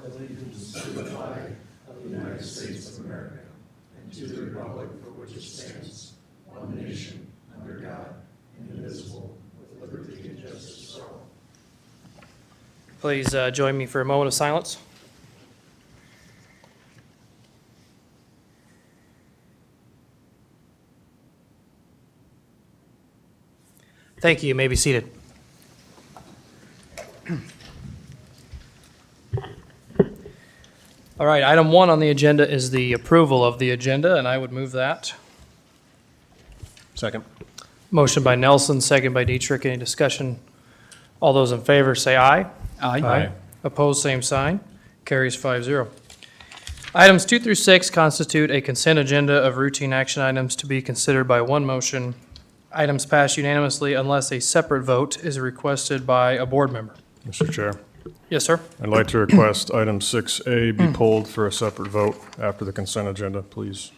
pledge allegiance to the flag of the United States of America and to the republic for which it stands, one nation, under God, indivisible, with liberty and justice for all. Please join me for a moment of silence. Thank you. You may be seated. All right, item 1 on the agenda is the approval of the agenda, and I would move that. Second. Motion by Nelson, second by Dietrich. Any discussion? All those in favor say aye. Aye. Opposed, same sign. Carries 5-0. Items 2 through 6 constitute a consent agenda of routine action items to be considered by one motion. Items pass unanimously unless a separate vote is requested by a board member. Mr. Chair, Yes, sir. I'd like to request item 6A be pulled for a separate vote after the consent agenda, please.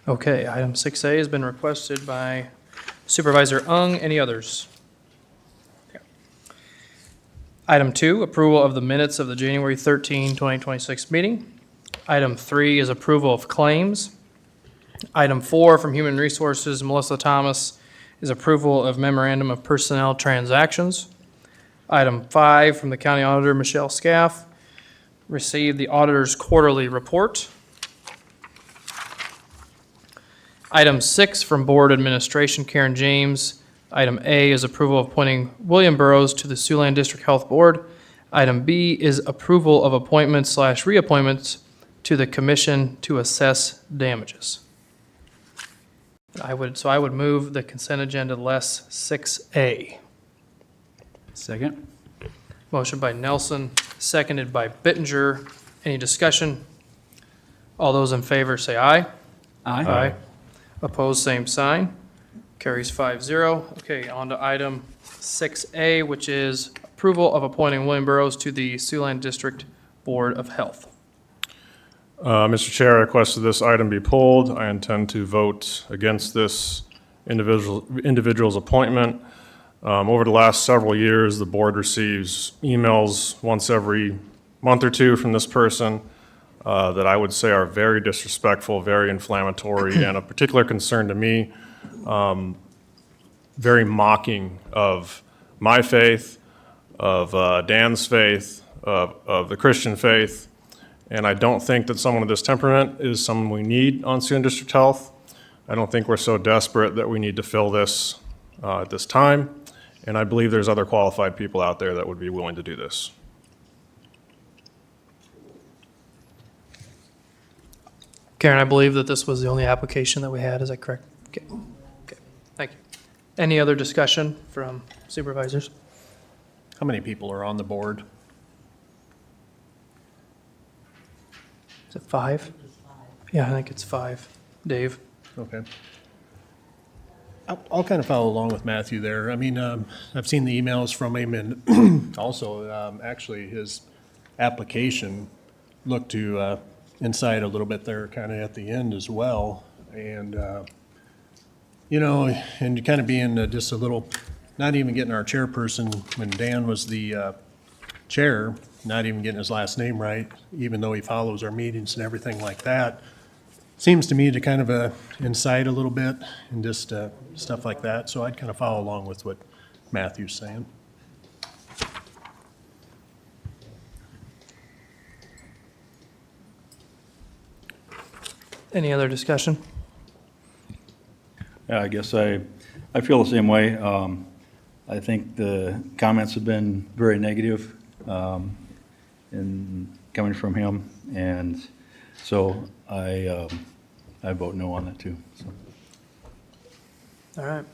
Okay, item 6A has been requested by Supervisor Ung. Any others? Okay. Item 2, approval of the minutes of the January 13, 2026 meeting. Item 3 is approval of claims. Item 4 from Human Resources, Melissa Thomas, is approval of memorandum of personnel transactions. Item 5 from the County Auditor, Michelle Scaff, received the auditor's quarterly report. Item 6 from Board Administration, Karen James. Item A is approval of appointing William Burrows to the Siouxland District Health Board. Item B is approval of appointments/reappointments to the Commission to assess damages. I would move the consent agenda less 6A. Second. Motion by Nelson, seconded by Bittinger. Any discussion? All those in favor say aye. Aye. Opposed, same sign. Carries 5-0. Okay, on to item 6A, which is approval of appointing William Burrows to the Siouxland District Board of Health. Mr. Chair, I request that this item be pulled. I intend to vote against this individual's appointment. Over the last several years, the board receives emails once every month or two from this person that I would say are very disrespectful, very inflammatory, and of particular concern to me, very mocking of my faith, of Dan's faith, of the Christian faith. And I don't think that someone of this temperament is someone we need on Siouxland District Health. I don't think we're so desperate that we need to fill this at this time. And I believe there's other qualified people out there that would be willing to do this. Karen, I believe that this was the only application that we had. Is that correct? Okay. Thank you. Any other discussion from supervisors? How many people are on the board? Is it 5? Yeah, I think it's 5. Dave? Okay. I'll kind of follow along with Matthew there. I mean, I've seen the emails from him, and also, actually, his application looked to incite a little bit there kind of at the end as well. And, and kind of being just a little, not even getting our chairperson, when Dan was the chair, not even getting his last name right, even though he follows our meetings and everything like that. Seems to me to kind of incite a little bit and just stuff like that. So I'd kind of follow along with what Matthew's saying. Any other discussion? Yeah, I guess I feel the same way. I think the comments have been very negative in coming from him, and so I vote no on that too. So. All right.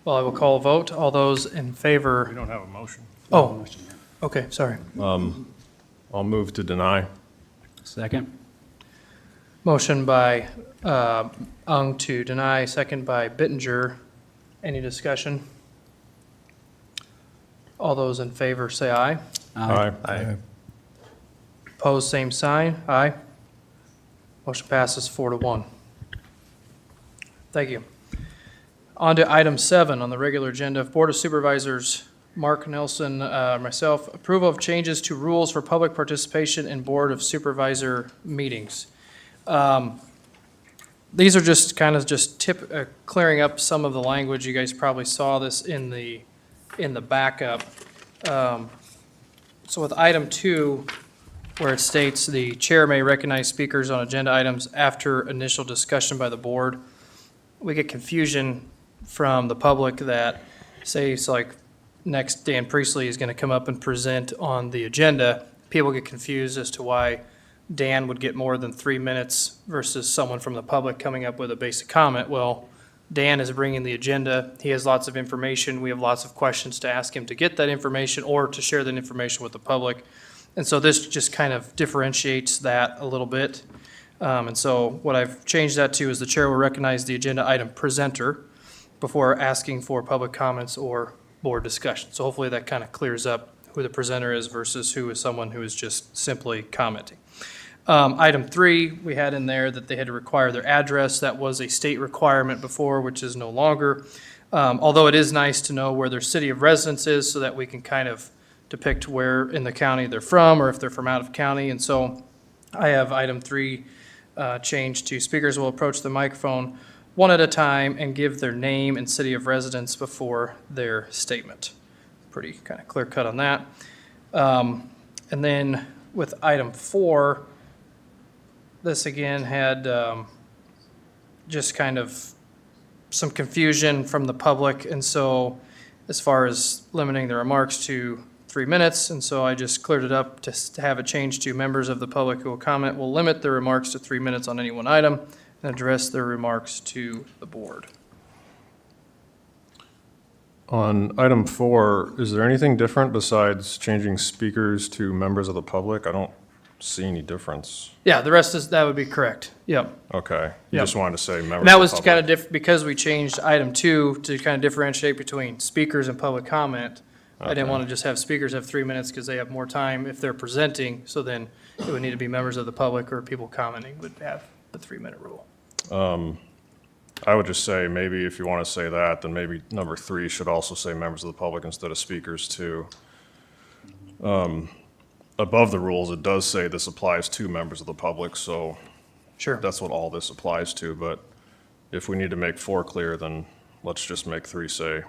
Well, I will call a vote. All those in We favor? don't have a motion. Oh, okay, sorry. I'll move to deny. Second. Motion by Ung to deny, second by Bittinger. Any discussion? All those in favor say aye. Aye. Opposed, same sign. Aye. Motion passes 4-1. Thank you. On to item 7 on the regular agenda. Board of Supervisors Mark Nelson, myself, approval of changes to rules for public participation in Board of Supervisor meetings. These are just kind of just clearing up some of the language. You guys probably saw this in the backup. So with item 2, where it states the chair may recognize speakers on agenda items after initial discussion by the board, we get confusion from the public that, say, it's like next Dan Priestley is going to come up and present on the agenda. People get confused as to why Dan would get more than 3 minutes versus someone from the public coming up with a basic comment. Well, Dan is bringing the agenda. He has lots of information. We have lots of questions to ask him to get that information or to share that information with the public. And so this just kind of differentiates that a little bit. And so what I've changed that to is the chair will recognize the agenda item presenter before asking for public comments or board discussion. So hopefully that kind of clears up who the presenter is versus who is someone who is just simply commenting. Item 3, we had in there that they had to require their address. That was a state requirement before, which is no longer. Although it is nice to know where their city of residence is so that we can kind of depict where in the county they're from or if they're from out of county. And so I have item 3 changed to speakers will approach the microphone one at a time and give their name and city of residence before their statement. Pretty kind of clear cut on that. And then with item 4, this again had just kind of some confusion from the public. And so as far as limiting the remarks to 3 minutes, and so I just cleared it up to have it changed to members of the public who will comment will limit their remarks to 3 minutes on any one item and address their remarks to the board. On item 4, is there anything different besides changing speakers to members of the public? I don't see any difference. Yeah, the rest is, that would be correct. Yep. Okay, you Yep. just wanted to say members of the public. And that was to kind of because we changed item 2 to kind of differentiate between speakers and public comment. I didn't Okay. want to just have speakers have 3 minutes because they have more time if they're presenting. So then it would need to be members of the public or people commenting would have the 3-minute rule. I would just say, maybe if you want to say that, then maybe number 3 should also say members of the public instead of speakers too. Above the rules, it does say this applies to members of the public, so Sure. that's what all this applies to. But if we need to make 4 clear, then let's just make 3 say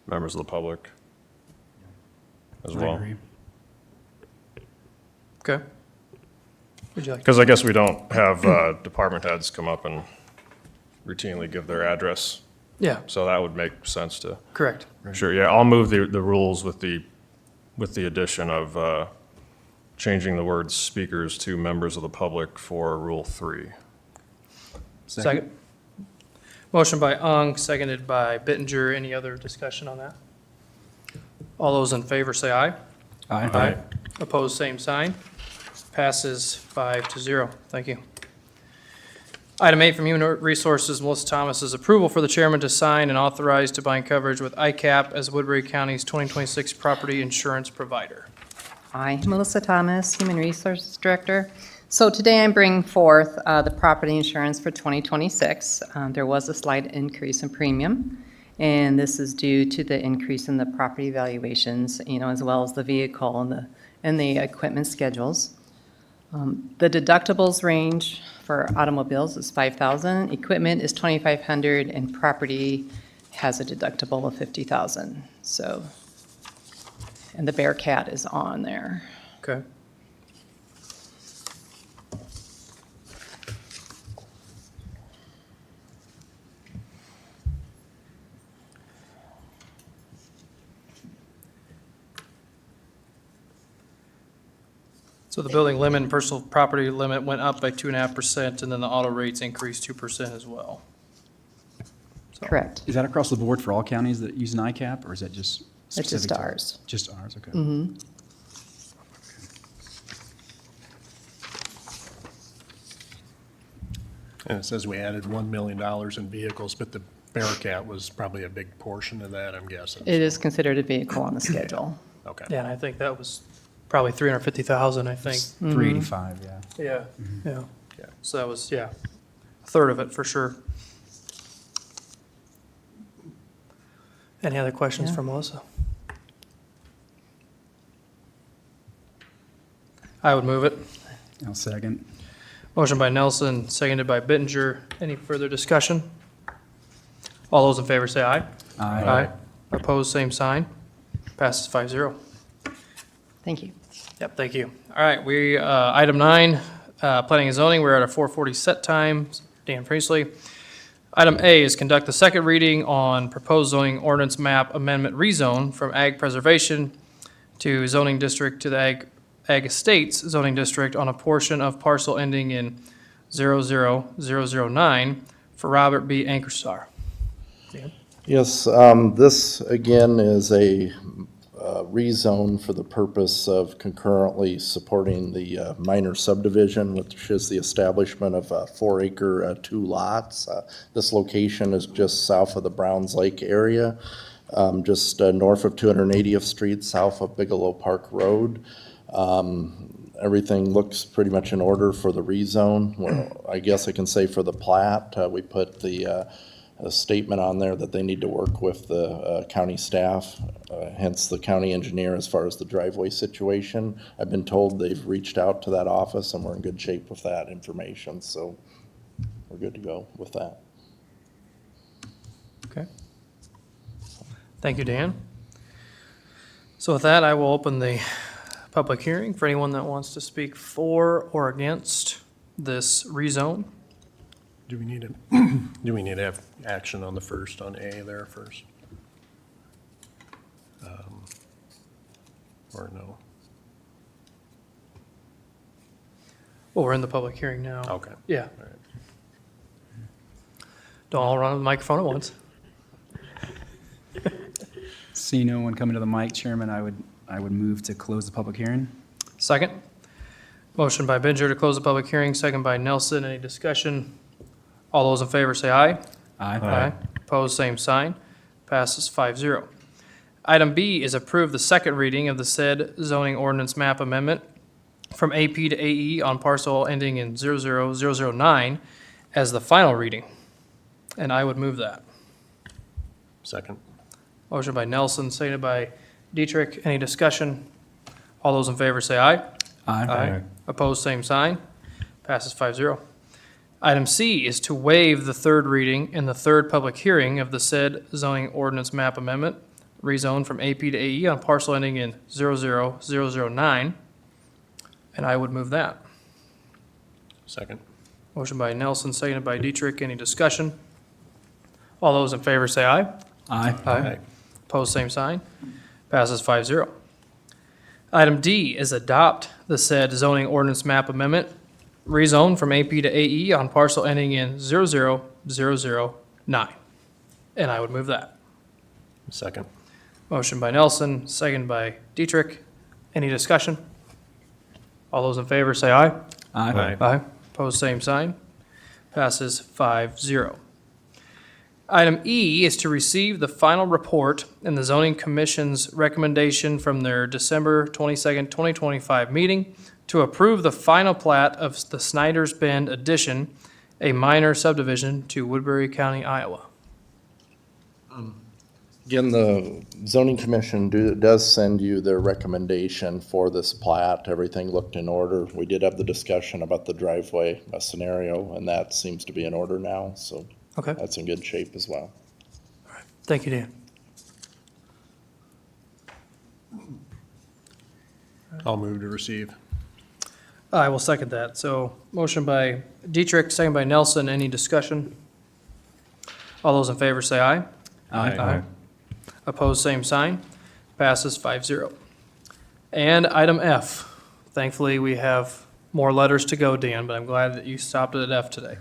members of the public as well. Okay. Would you like? Because I guess we don't have department heads come up and routinely give their address, Yeah, so that would make sense to. correct. Sure, yeah, I'll move the rules with the addition of changing the words speakers to members of the public for Rule 3. Second. Motion by Ung, seconded by Bittinger. Any other discussion on that? All those in favor say aye. Aye. Opposed, same sign. Passes 5-0. Thank you. Item 8 from Human Resources, Melissa Thomas's approval for the chairman to sign and authorize to bind coverage with ICAP as Woodbury County's 2026 property insurance provider. Hi, Melissa Thomas, Human Resources Director. So today I'm bringing forth the property insurance for 2026. There was a slight increase in premium, and this is due to the increase in the property valuations, as well as the vehicle and the equipment schedules. The deductibles range for automobiles is $5,000, equipment is $2,500, and property has a deductible of $50,000. So, and the Bearcat is on there. Okay. So the building limit and personal property limit went up by 2.5%, and then the auto rates increased 2% as well. So- Correct. Is that across the board for all counties that use an ICAP, or is that just It's specific just to ours. Just ours, okay. And it says we added $1 million in vehicles, but the Bearcat was probably a big portion of that, I'm guessing. It is considered a vehicle on the schedule. Okay. Yeah, and I think that was probably 350,000, I think. 385, yeah. Yeah, yeah. So that was, yeah, a third of it for sure. Any other questions Yeah. for Melissa? I would move it. I'll second. Motion by Nelson, seconded by Bittenger. Any further discussion? All those in favor say aye. Aye. Opposed, same sign. Passes 5-0. Thank you. Yep, thank you. All right, item 9, planning and zoning, we're at our 4:40 set time. Dan Priestley. Item A is conduct the second reading on proposed zoning ordinance map amendment rezone from ag preservation to zoning district to the ag estates zoning district on a portion of parcel ending in 00009 for Robert B. Ankerstar. Yes, this again is a rezone for the purpose of concurrently supporting the minor subdivision, which is the establishment of a 4-acre, 2 lots. This location is just south of the Browns Lake area, just north of 280th Street, south of Bigelow Park Road. Everything looks pretty much in order for the rezone. Well, I guess I can say for the plat, we put a statement on there that they need to work with the county staff, hence the county engineer as far as the driveway situation. I've been told they've reached out to that office and we're in good shape with that information, so we're good to go with that. Okay. Thank you, Dan. So with that, I will open the public hearing for anyone that wants to speak for or against this rezone. Do we need to have action on the first, on A there first? Or no? Well, we're in the public hearing now. Okay. Yeah. All right. Don't all run on the microphone at once. See no one coming to the mic, Chairman, I would move to close the public hearing. Second. Motion by Binger to close the public hearing, second by Nelson. Any discussion? All those in favor say aye. Aye. Opposed, same sign. Passes 5-0. Item B is approve the second reading of the said zoning ordinance map amendment from AP to AE on parcel ending in 00009 as the final reading. And I would move that. Second. Motion by Nelson, seconded by Dietrich. Any discussion? All those in favor say aye. Opposed, same sign. Passes 5-0. Item C is to waive the third reading and the third public hearing of the said zoning ordinance map amendment, rezone from AP to AE on parcel ending in 00009. And I would move that. Second. Motion by Nelson, seconded by Dietrich. Any discussion? All those in favor say aye. Aye. Opposed, same sign. Passes 5-0. Item D is adopt the said zoning ordinance map amendment, rezone from AP to AE on parcel ending in 00009. And I would move that. Second. Motion by Nelson, second by Dietrich. Any discussion? All those in favor say aye. Aye. Opposed, same sign. Passes 5-0. Item E is to receive the final report and the zoning commission's recommendation from their December 22nd, 2025 meeting to approve the final plat of the Snyder's Bend addition, a minor subdivision to Woodbury County, Iowa. Again, the zoning commission does send you their recommendation for this plat. Everything looked in order. We did have the discussion about the driveway scenario, and that seems to be in order now, so Okay, that's in good shape as well. thank you, Dan. I'll move to receive. I will second that. So motion by Dietrich, second by Nelson. Any discussion? All those in favor say aye. Aye. Opposed, same sign. Passes 5-0. And item F. Thankfully, we have more letters to go, Dan, but I'm glad that you stopped at F today.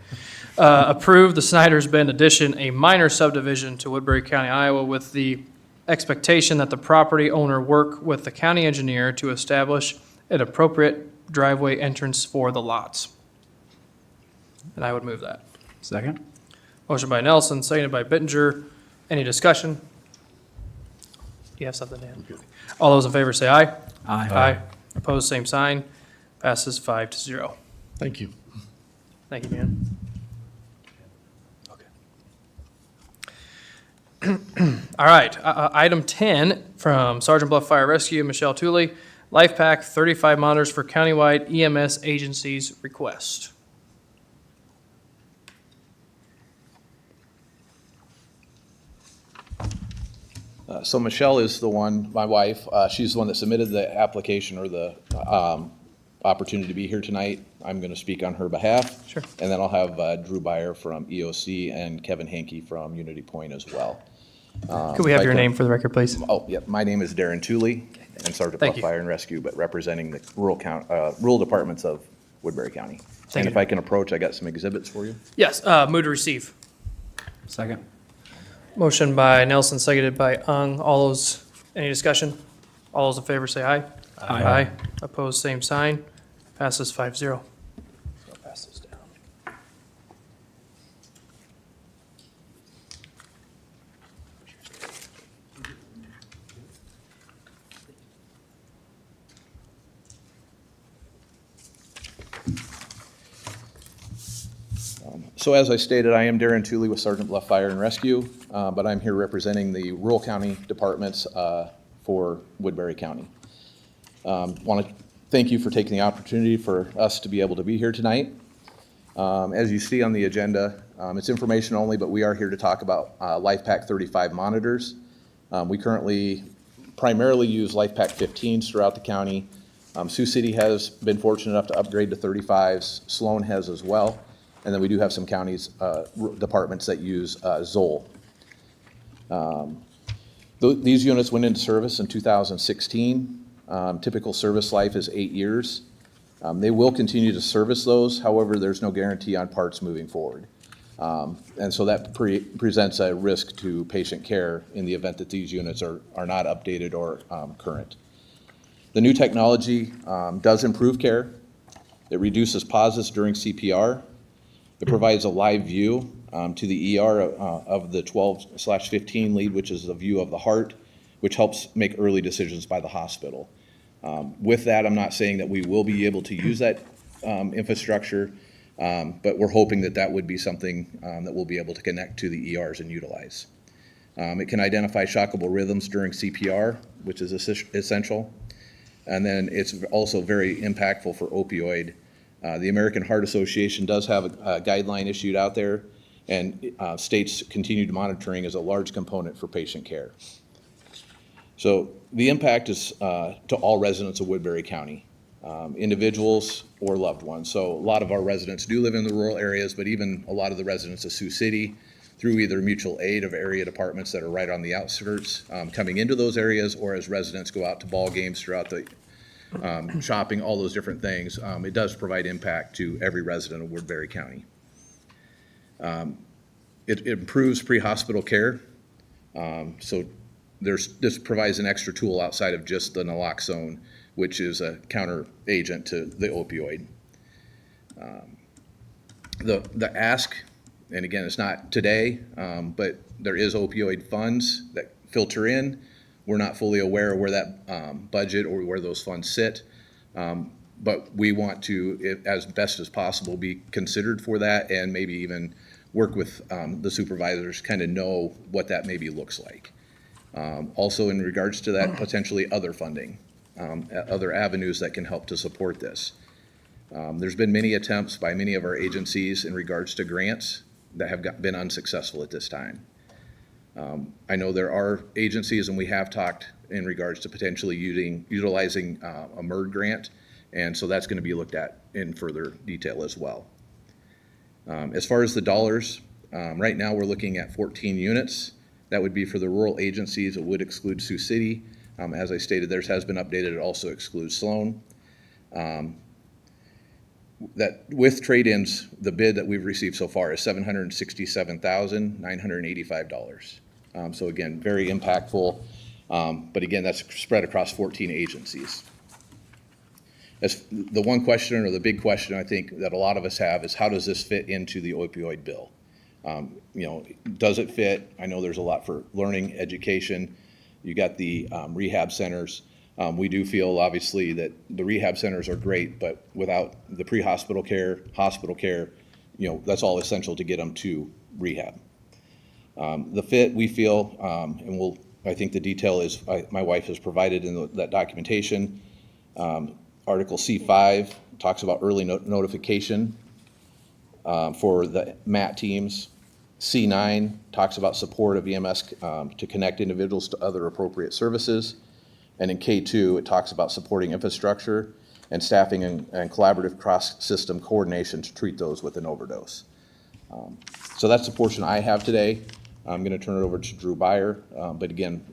Approve the Snyder's Bend addition, a minor subdivision to Woodbury County, Iowa, with the expectation that the property owner work with the county engineer to establish an appropriate driveway entrance for the lots. And I would move that. Second? Motion by Nelson, seconded by Bittenger. Any discussion? Do you have something, Dan? All those in favor say aye. Opposed, same sign. Passes 5-0. Thank you. Thank you, Dan. Okay. All right, item 10 from Sergeant Bluff Fire Rescue, Michelle Tooley. Life Pack 35 monitors for countywide EMS agencies request. So Michelle is the one, my wife, she's the one that submitted the application or the opportunity to be here tonight. I'm going to speak on her behalf. Sure. And then I'll have Drew Byer from EOC and Kevin Hankey from Unity Point as well. Could we have if I your can- name for the record, please? Oh, yep, my name is Darren Tooley, and Sergeant Thank Bluff you. Fire and Rescue, but representing the rural departments of Woodbury County. Thank And you. if I can approach, I got some exhibits for you. Yes, move to receive. Second. Motion by Nelson, seconded by Ung. All those, any discussion? All those in favor say aye. Aye. Opposed, same sign. Passes 5-0. So I'll pass this down. So as I stated, I am Darren Tooley with Sergeant Bluff Fire and Rescue, but I'm here representing the rural county departments for Woodbury County. Want to thank you for taking the opportunity for us to be able to be here tonight. As you see on the agenda, it's information only, but we are here to talk about LifePak 35 monitors. We currently primarily use LifePak 15s throughout the county. Sioux City has been fortunate enough to upgrade to 35s. Sloan has as well. And then we do have some counties, departments that use Zoll. These units went into service in 2016. Typical service life is 8 years. They will continue to service those, however, there's no guarantee on parts moving forward. And so that presents a risk to patient care in the event that these units are not updated or current. The new technology does improve care. It reduces pauses during CPR. It provides a live view to the ER of the 12/15 lead, which is a view of the heart, which helps make early decisions by the hospital. With that, I'm not saying that we will be able to use that infrastructure, but we're hoping that that would be something that we'll be able to connect to the ERs and utilize. It can identify shockable rhythms during CPR, which is essential. And then it's also very impactful for opioid. The American Heart Association does have a guideline issued out there, and states' continued monitoring is a large component for patient care. So the impact is to all residents of Woodbury County, individuals or loved ones. So a lot of our residents do live in the rural areas, but even a lot of the residents of Sioux City, through either mutual aid of area departments that are right on the outskirts, coming into those areas, or as residents go out to ball games throughout the shopping, all those different things, it does provide impact to every resident of Woodbury County. It improves pre-hospital care. So this provides an extra tool outside of just the naloxone, which is a counter agent to the opioid. The ask, and again, it's not today, but there is opioid funds that filter in. We're not fully aware of where that budget or where those funds sit, but we want to, as best as possible, be considered for that, and maybe even work with the supervisors, kind of know what that maybe looks like. Also, in regards to that, potentially other funding, other avenues that can help to support this. There's been many attempts by many of our agencies in regards to grants that have been unsuccessful at this time. I know there are agencies, and we have talked in regards to potentially utilizing a MERD grant, and so that's going to be looked at in further detail as well. As far as the dollars, right now we're looking at 14 units. That would be for the rural agencies. It would exclude Sioux City. As I stated, theirs has been updated. It also excludes Sloan. That with trade-ins, the bid that we've received so far is $767,985. So again, very impactful, but again, that's spread across 14 agencies. As the one question, or the big question I think that a lot of us have, is how does this fit into the opioid bill? Does it fit? I know there's a lot for learning, education. You got the rehab centers. We do feel obviously that the rehab centers are great, but without the pre-hospital care, hospital care, that's all essential to get them to rehab. The fit, we feel, and I think the detail is, my wife has provided in that documentation, Article C5 talks about early notification for the MAT teams. C9 talks about support of EMS to connect individuals to other appropriate services. And in K2, it talks about supporting infrastructure and staffing and collaborative cross-system coordination to treat those with an overdose. So that's the portion I have today. I'm going to turn it over to Drew Byer. But again,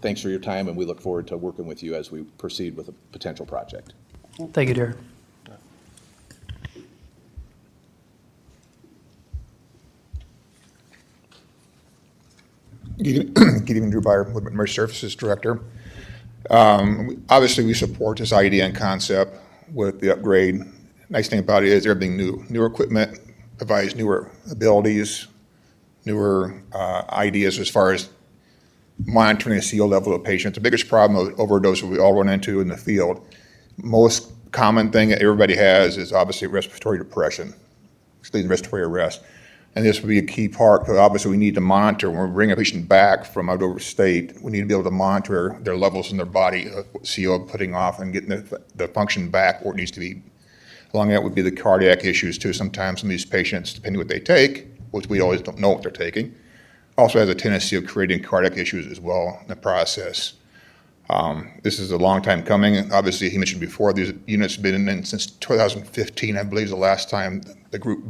thanks for your time, and we look forward to working with you as we proceed with a potential project. Thank you, Derek. Good evening, Drew Byer, Woodbury Emergency Services Director. Obviously, we support this idea and concept with the upgrade. Nice thing about it is everything new. Newer equipment provides newer abilities, newer ideas as far as monitoring the CO level of patients. The biggest problem with overdose we all run into in the field, most common thing that everybody has is obviously respiratory depression, excluding respiratory arrest. And this would be a key part, because obviously we need to monitor, when we bring a patient back from out of state, we need to be able to monitor their levels in their body, CO putting off and getting the function back where it needs to be. Along that would be the cardiac issues too. Sometimes some of these patients, depending what they take, which we always don't know what they're taking, also has a tendency of creating cardiac issues as well in the process. This is a long time coming. Obviously, he mentioned before, these units have been in since 2015, I believe is the last time the group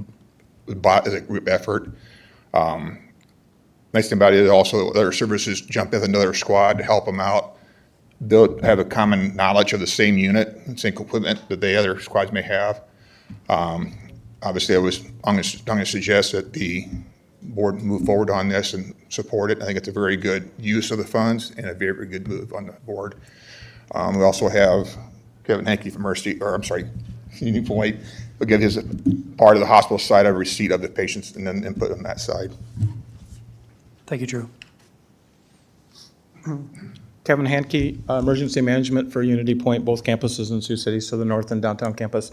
was bought as a group effort. Nice thing about it is also other services jump in with another squad to help them out. They'll have a common knowledge of the same unit and same equipment that the other squads may have. Obviously, I'm going to suggest that the board move forward on this and support it. I think it's a very good use of the funds and a very, very good move on the board. We also have Kevin Hankey from Union Point will give his part of the hospital side of receipt of the patients and then input on that side. Thank you, Drew. Kevin Hankey, Emergency Management for Unity Point, both campuses in Sioux City, so the north and downtown campus.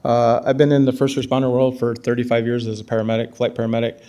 I've been in the first responder world for 35 years as a paramedic, flight paramedic.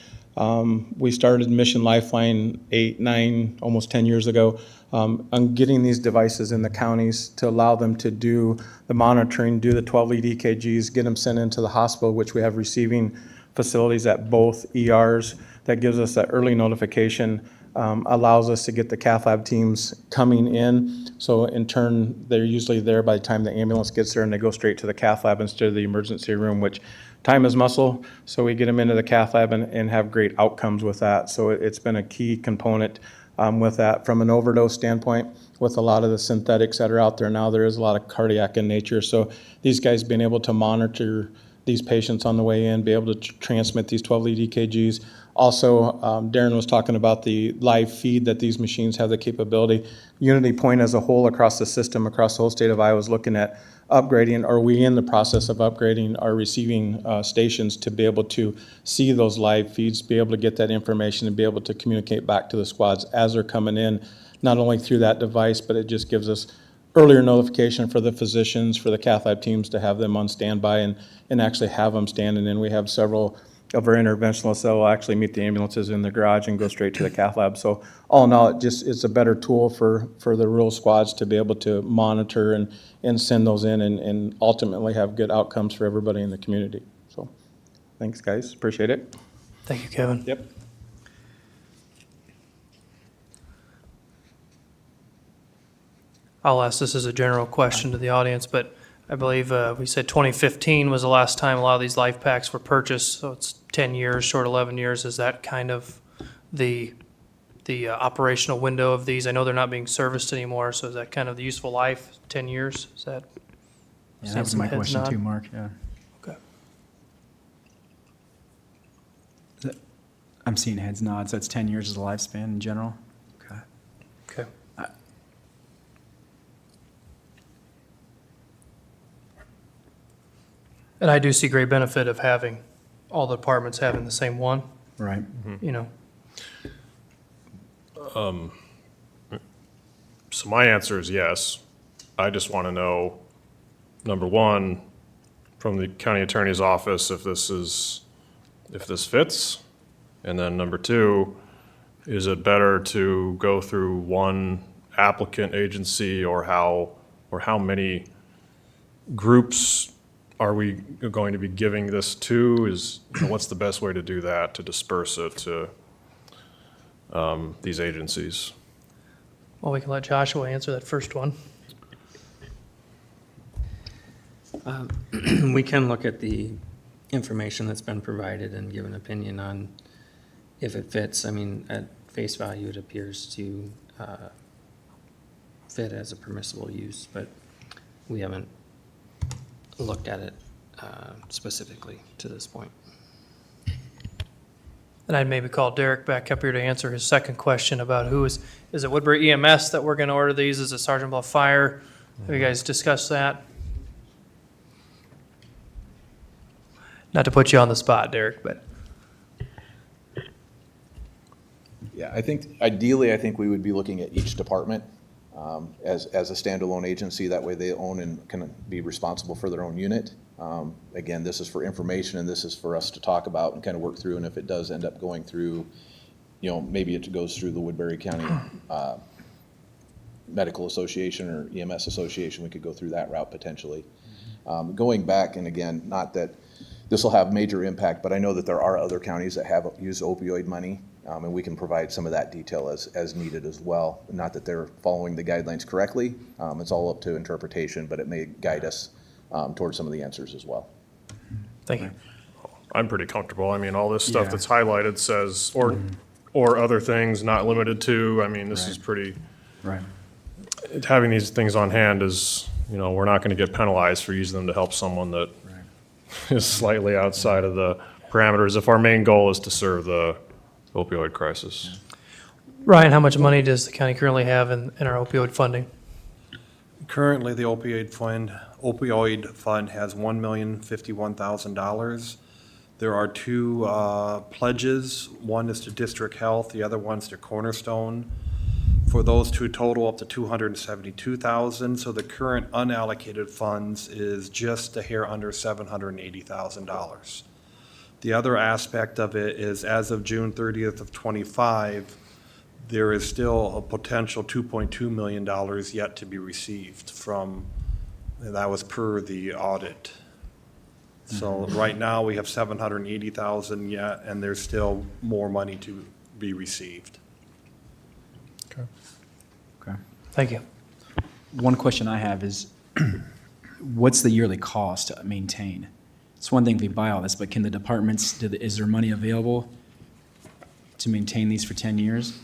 We started Mission Lifeline 8, 9, almost 10 years ago on getting these devices in the counties to allow them to do the monitoring, do the 12-lead EKGs, get them sent into the hospital, which we have receiving facilities at both ERs. That gives us that early notification, allows us to get the cath lab teams coming in. So in turn, they're usually there by the time the ambulance gets there, and they go straight to the cath lab instead of the emergency room, which time is muscle. So we get them into the cath lab and have great outcomes with that. So it's been a key component with that. From an overdose standpoint, with a lot of the synthetics that are out there now, there is a lot of cardiac in nature. So these guys being able to monitor these patients on the way in, be able to transmit these 12-lead EKGs. Also, Darren was talking about the live feed that these machines have the capability. Unity Point as a whole across the system, across the whole state of Iowa, is looking at upgrading. Are we in the process of upgrading our receiving stations to be able to see those live feeds, be able to get that information and be able to communicate back to the squads as they're coming in, not only through that device, but it just gives us earlier notification for the physicians, for the cath lab teams to have them on standby and actually have them standing in. We have several of our interventionalists that will actually meet the ambulances in the garage and go straight to the cath lab. So all in all, it's a better tool for the rural squads to be able to monitor and send those in and ultimately have good outcomes for everybody in the community. So thanks, guys. Appreciate it. Thank you, Kevin. Yep. I'll ask this as a general question to the audience, but I believe we said 2015 was the last time a lot of these life packs were purchased, so it's 10 years, short 11 years. Is that kind of the operational window of these? I know they're not being serviced anymore, so is that kind of the useful life, 10 years? Is that? Yeah, that was my question too, Mark, yeah. Okay. I'm seeing heads nod, so it's 10 years as a lifespan in general? Okay. Okay. And I do see great benefit of having all the departments having the same one, Right. you know. So my answer is yes. I just want to know, number one, from the county attorney's office, if this fits. And then number two, is it better to go through one applicant agency, or how or how many groups are we going to be giving this to? What's the best way to do that, to disperse it to these agencies? Well, we can let Joshua answer that first one. We can look at the information that's been provided and give an opinion on if it fits. I mean, at face value, it appears to fit as a permissible use, but we haven't looked at it specifically to this point. And I'd maybe call Derek back up here to answer his second question about who is it Woodbury EMS that we're going to order these? Is it Sergeant Bluff Fire? Have you guys discussed that? Not to put you on the spot, Derek, but Yeah, ideally, I think we would be looking at each department as a standalone agency. That way they own and can be responsible for their own unit. Again, this is for information, and this is for us to talk about and kind of work through. And if it does end up going through, maybe it goes through the Woodbury County Medical Association or EMS Association, we could go through that route potentially. Going back, and again, not that this will have major impact, but I know that there are other counties that have used opioid money, and we can provide some of that detail as needed as well. Not that they're following the guidelines correctly. It's all up to interpretation, but it may guide us towards some of the answers as well. thank you. I'm pretty comfortable. I mean, all this stuff that's highlighted says, or other things not limited to. I mean, this is pretty, Right. having these things on hand is, we're not going to get penalized for using them to help someone that is slightly outside of the parameters if our main goal is to serve the opioid crisis. Ryan, how much money does the county currently have in our opioid funding? Currently, the opioid fund has $1,051,000. There are two pledges. One is to District Health, the other one's to Cornerstone. For those two total up to $272,000. So the current unallocated funds is just a hair under $780,000. The other aspect of it is as of June 30th of +25, there is still a potential $2.2 million yet to be received from, and that was per the audit. So right now we have $780,000 yet, and there's still more money to be received. Okay. Thank you. One question I have is, what's the yearly cost to maintain? It's one thing if we buy all this, but can the departments, is there money available to maintain these for 10 years?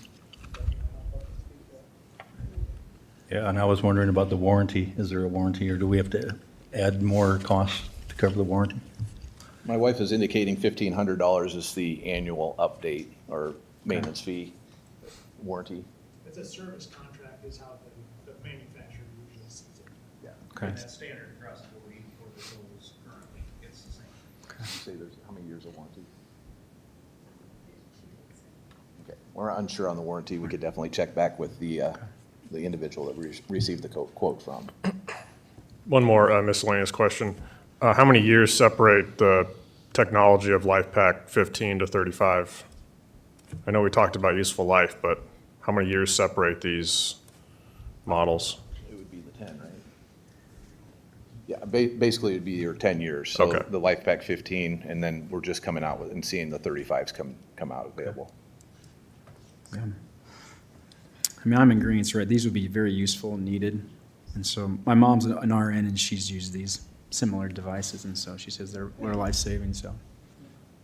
Yeah, and I was wondering about the warranty. Is there a warranty, or do we have to add more costs to cover the warranty? My wife is indicating $1,500 is the annual update or maintenance fee warranty. It's a service contract is how the manufacturer usually sees it. Okay. And that's standard across the board for the tools currently, it's the same. Say there's how many years of warranty? Okay, we're unsure on the warranty. We could definitely check back with the individual that we received the quote from. One more miscellaneous question. How many years separate the technology of LifePak 15 to 35? I know we talked about useful life, but how many years separate these models? It would be the 10, right? Yeah, basically it'd be your 10 years. So Okay. the LifePak 15, and then we're just coming out with and seeing the 35s come out available. Yeah. I mean, I'm in agreement, right? These would be very useful and needed. And so my mom's an RN and she's used these similar devices, and so she says they're life-saving, so.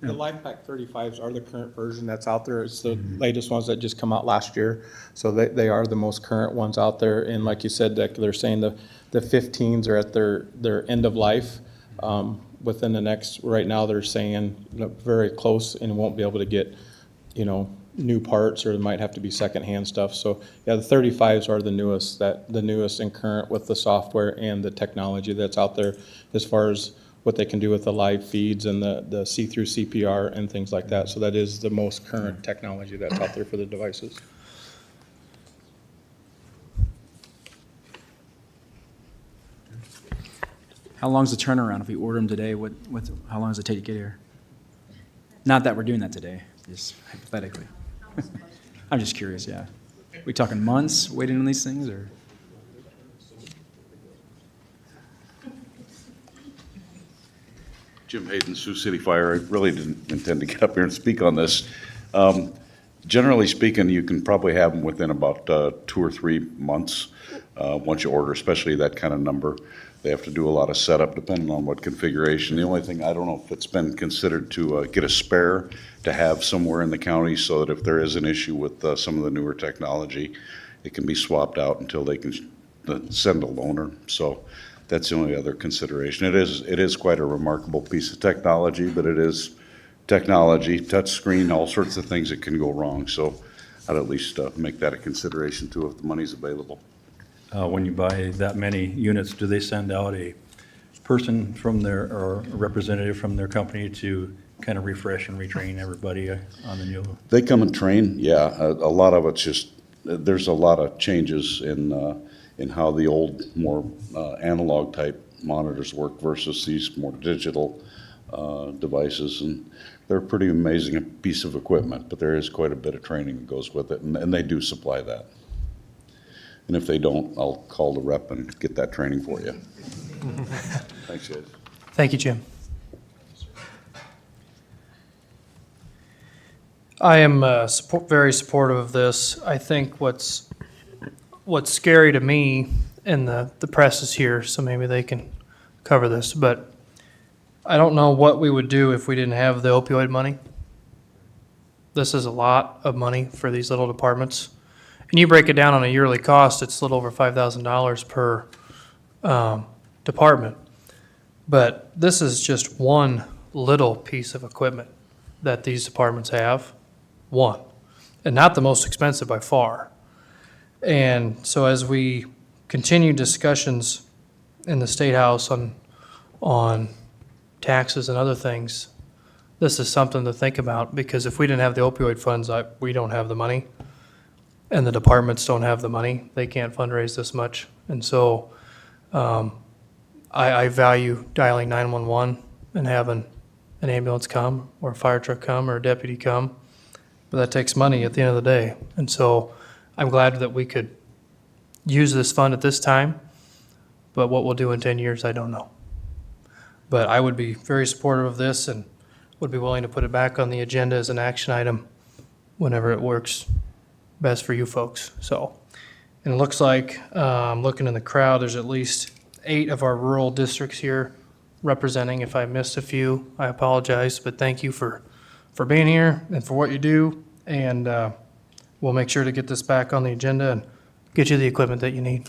The LifePak 35s are the current version that's out there. It's the latest ones that just come out last year. So they are the most current ones out there. And like you said, that they're saying the 15s are at their end of life. Within the next, right now they're saying very close and won't be able to get, new parts, or it might have to be secondhand stuff. So yeah, the 35s are the newest and current with the software and the technology that's out there as far as what they can do with the live feeds and the see-through CPR and things like that. So that is the most current technology that's out there for the devices. How long's the turnaround? If we order them today, how long does it take to get here? Not that we're doing that today, just hypothetically. I'm just curious, yeah. We talking months waiting on these things, or? Jim Hayden, Sioux City Fire. I really didn't intend to get up here and speak on this. Generally speaking, you can probably have them within about 2 or 3 months once you order, especially that kind of number. They have to do a lot of setup depending on what configuration. The only thing, I don't know if it's been considered to get a spare to have somewhere in the county so that if there is an issue with some of the newer technology, it can be swapped out until they can send a loaner. So that's the only other consideration. It is quite a remarkable piece of technology, but it is technology, touch screen, all sorts of things that can go wrong. So I'd at least make that a consideration too if the money's available. When you buy that many units, do they send out a person from their, or a representative from their company to kind of refresh and retrain everybody on the new? They come and train, yeah. A lot of it's just, there's a lot of changes in how the old, more analog type monitors work versus these more digital devices. And they're a pretty amazing piece of equipment, but there is quite a bit of training that goes with it, and they do supply that. And if they don't, I'll call the rep and get that training for you. Thanks, guys. Thank you, Jim. I am very supportive of this. I think what's scary to me, and the press is here, so maybe they can cover this, but I don't know what we would do if we didn't have the opioid money. This is a lot of money for these little departments. And you break it down on a yearly cost, it's a little over $5,000 per department. But this is just one little piece of equipment that these departments have. One. And not the most expensive by far. And so as we continue discussions in the State House on taxes and other things, this is something to think about, because if we didn't have the opioid funds, we don't have the money. And the departments don't have the money. They can't fundraise this much. And so I value dialing 911 and having an ambulance come, or a fire truck come, or a deputy come. But that takes money at the end of the day. And so I'm glad that we could use this fund at this time. But what we'll do in 10 years, I don't know. But I would be very supportive of this and would be willing to put it back on the agenda as an action item whenever it works best for you folks. So, and it looks like, looking in the crowd, there's at least 8 of our rural districts here representing. If I missed a few, I apologize, but thank you for being here and for what you do. And we'll make sure to get this back on the agenda and get you the equipment that you need.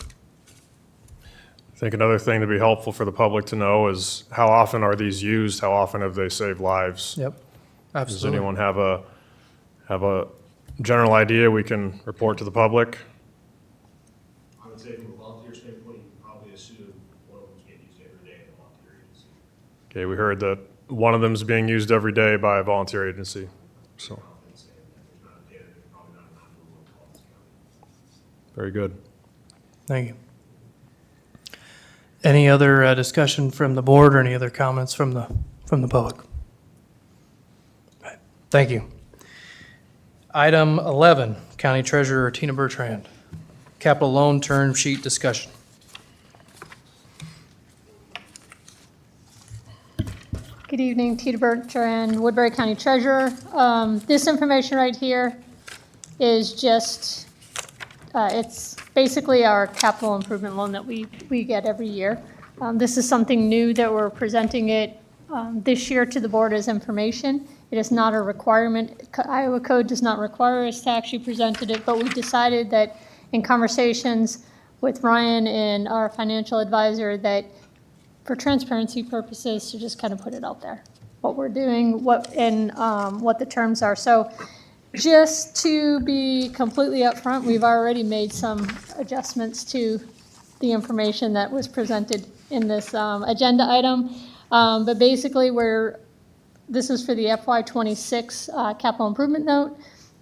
I think another thing to be helpful for the public to know is how often are these used? How often have they saved lives? Yep, absolutely. Does anyone have a general idea we can report to the public? I would say from a volunteer standpoint, you can probably assume one of them's getting used every day in a volunteer agency. Okay, we heard that one of them is being used every day by a volunteer agency. So, very good. Thank you. Any other discussion from the board, or any other comments from the public? Right. Thank you. Item 11, County Treasurer Tina Bertrand. Capital loan term sheet discussion. Good evening, Tina Bertrand, Woodbury County Treasurer. This information right here is just, it's basically our capital improvement loan that we get every year. This is something new that we're presenting it this year to the board as information. It is not a requirement. Iowa code does not require us to actually present it, but we decided that in conversations with Ryan and our financial advisor that for transparency purposes, to just kind of put it out there, what we're doing, what the terms are. So just to be completely upfront, we've already made some adjustments to the information that was presented in this agenda item. But basically, this is for the FY26 capital improvement note.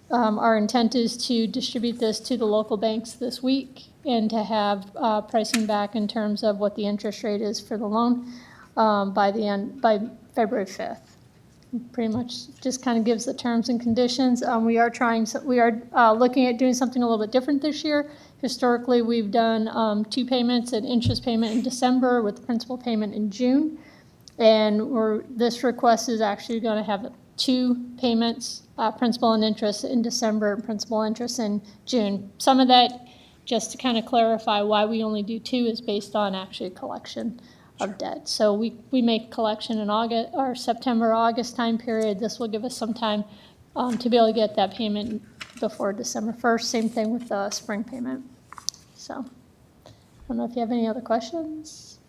Our intent is to distribute this to the local banks this week and to have pricing back in terms of what the interest rate is for the loan by February 5th. Pretty much just kind of gives the terms and conditions. We are looking at doing something a little bit different this year. Historically, we've done 2 payments, an interest payment in December with principal payment in June. And this request is actually going to have 2 payments, principal and interest in December, and principal interest in June. Some of that, just to kind of clarify why we only do 2, is based on actually collection of debt. So we make collection in August or September, August time period. This will give us some time to be able to get that payment before December 1st. Same thing with the spring payment. So I don't know if you have any other questions.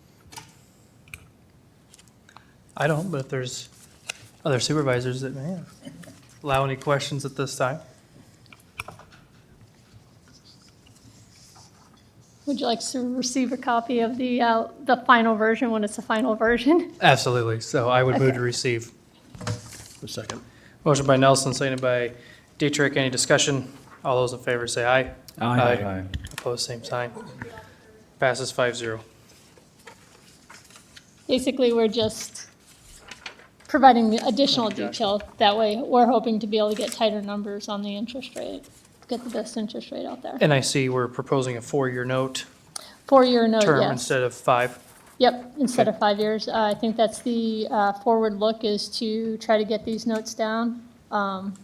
I don't, but if there's other supervisors that may allow any questions at this time. Would you like to receive a copy of the final version when it's a final version? Absolutely. So I would move to receive. A second. Motion by Nelson, seconded by Dietrich. Any discussion? All those in favor say aye. Aye. Opposed, same sign. Passes 5-0. Basically, we're just providing additional detail. That way, we're hoping to be able to get tighter numbers on the interest rate, get the best interest rate out there. And I see we're proposing a 4-year note 4-year note, term yes. instead of 5. Yep, instead of 5 years. I think that's the forward look, is to try to get these notes down. And I'm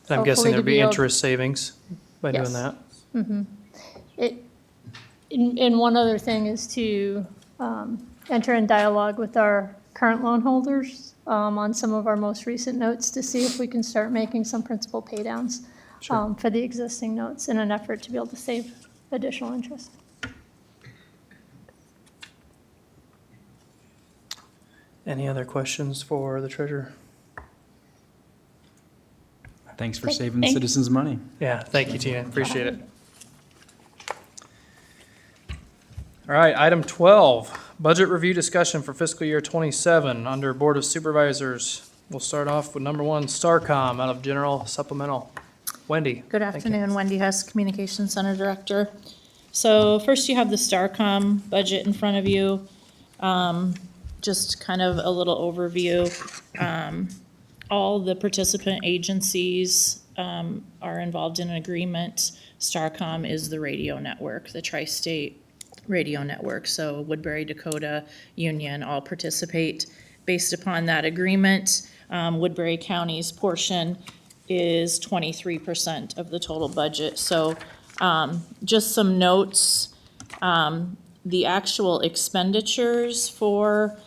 Hopefully guessing to there'd be be able- interest savings by doing Yes. that. And one other thing is to enter in dialogue with our current loan holders on some of our most recent notes to see if we can start making some principal paydowns for the existing notes in an effort to be able to save additional interest. Any other questions for the treasurer? Thanks for Okay, saving the thank- citizens money. Yeah, thank you, Tina. Appreciate it. All right, item 12, budget review discussion for fiscal year 27 under Board of Supervisors. We'll start off with number 1, Starcom out of General Supplemental. Wendy. Good thank you. afternoon, Wendy Hess, Communications Center Director. So first you have the Starcom budget in front of you. Just kind of a little overview. All the participant agencies are involved in an agreement. Starcom is the radio network, the tri-state radio network. So Woodbury, Dakota, Union all participate based upon that agreement. Woodbury County's portion is 23% of the total budget. So just some notes. The actual expenditures for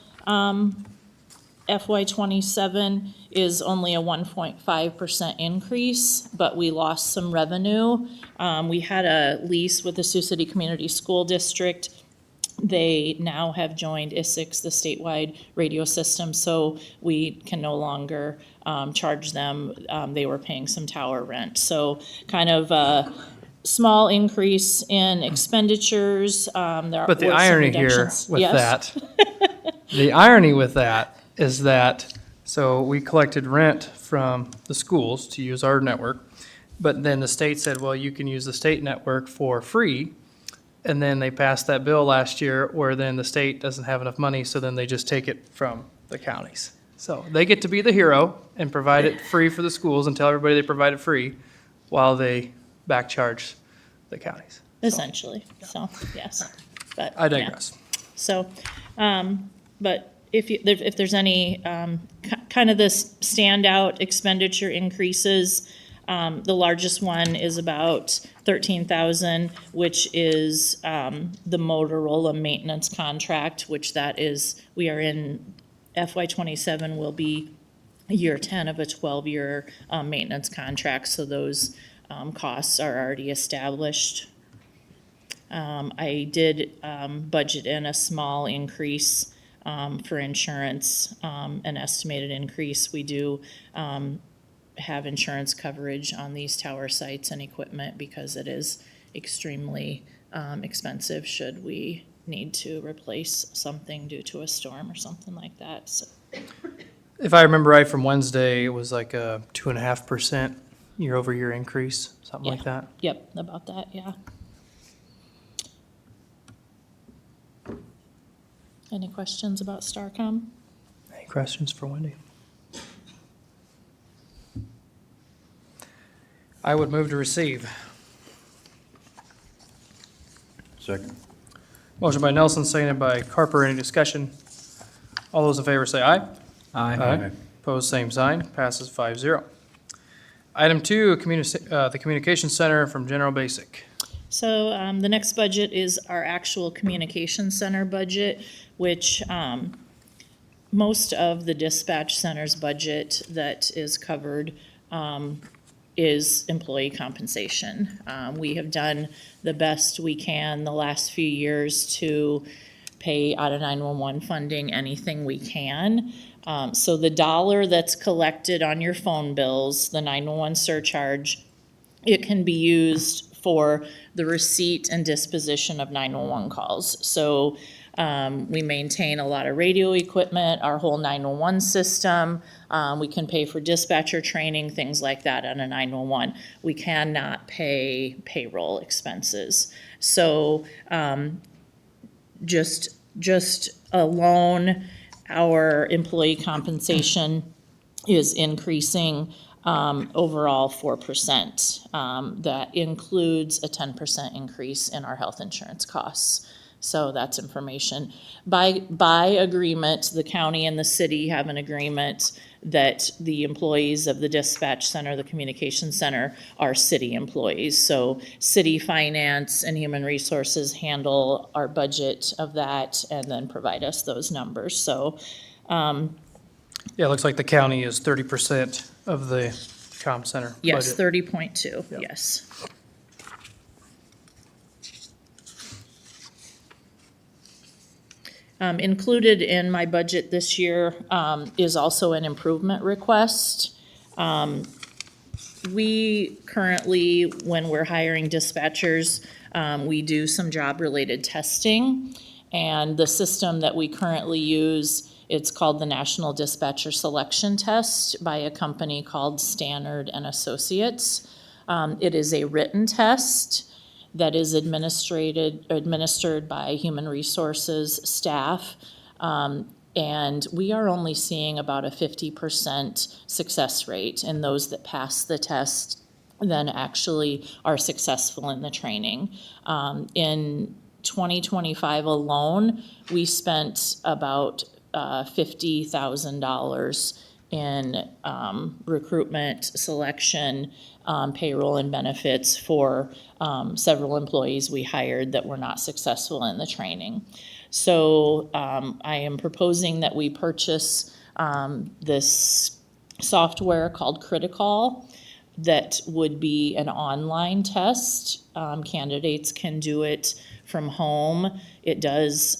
FY '27 is only a 1.5% increase, but we lost some revenue. We had a lease with the Sioux City Community School District. They now have joined ISIX, the statewide radio system, so we can no longer charge them. They were paying some tower rent. So kind of a small increase in expenditures. But the were some irony here reductions. with Yes. that, the irony with that is that, so we collected rent from the schools to use our network, but then the state said, well, you can use the state network for free. And then they passed that bill last year where then the state doesn't have enough money, so then they just take it from the counties. So they get to be the hero and provide it free for the schools and tell everybody they provide it free while they back charge the counties. Essentially, so, yes. But I yeah. digress. So, but if there's any, kind of this standout expenditure increases, the largest one is about 13,000, which is, the Motorola maintenance contract, which that is, we are in FY '27 will be year 10 of a 12-year, maintenance contract, so those, costs are already established. I did budget in a small increase for insurance, an estimated increase. We do have insurance coverage on these tower sites and equipment because it is extremely expensive should we need to replace something due to a storm or something like that. So. If I remember right from Wednesday, it was like a 2.5% year-over-year increase, something like that. Yep, about that, yeah. Any questions about Starcom? Any questions for Wendy? I would move to receive. Second. Motion by Nelson, seconded by Carper. Any discussion? All those in favor say aye. Aye. Opposed, same sign. Passes 5-0. Item 2, the Communication Center from General Basic. So the next budget is our actual communication center budget, which most of the dispatch center's budget that is covered is employee compensation. We have done the best we can the last few years to pay out of 911 funding anything we can. So the dollar that's collected on your phone bills, the 911 surcharge, it can be used for the receipt and disposition of 911 calls. So we maintain a lot of radio equipment, our whole 911 system. We can pay for dispatcher training, things like that on a 911. We cannot pay payroll expenses. So just alone, our employee compensation is increasing overall 4%. That includes a 10% increase in our health insurance costs. So that's information. By agreement, the county and the city have an agreement that the employees of the dispatch center, the communication center, are city employees. So city finance and human resources handle our budget of that and then provide us those numbers. So Yeah, it looks like the county is 30% of the comm center yes, budget. 30.2, Yep. yes. Included in my budget this year is also an improvement request. We currently, when we're hiring dispatchers, we do some job-related testing. And the system that we currently use, it's called the National Dispatcher Selection Test by a company called Stannard and Associates. It is a written test that is administered by human resources staff. And we are only seeing about a 50% success rate in those that pass the test then actually are successful in the training. In 2025 alone, we spent about $50,000 in recruitment, selection, payroll, and benefits for several employees we hired that were not successful in the training. So I am proposing that we purchase this software called Critical that would be an online test. Candidates can do it from home. It does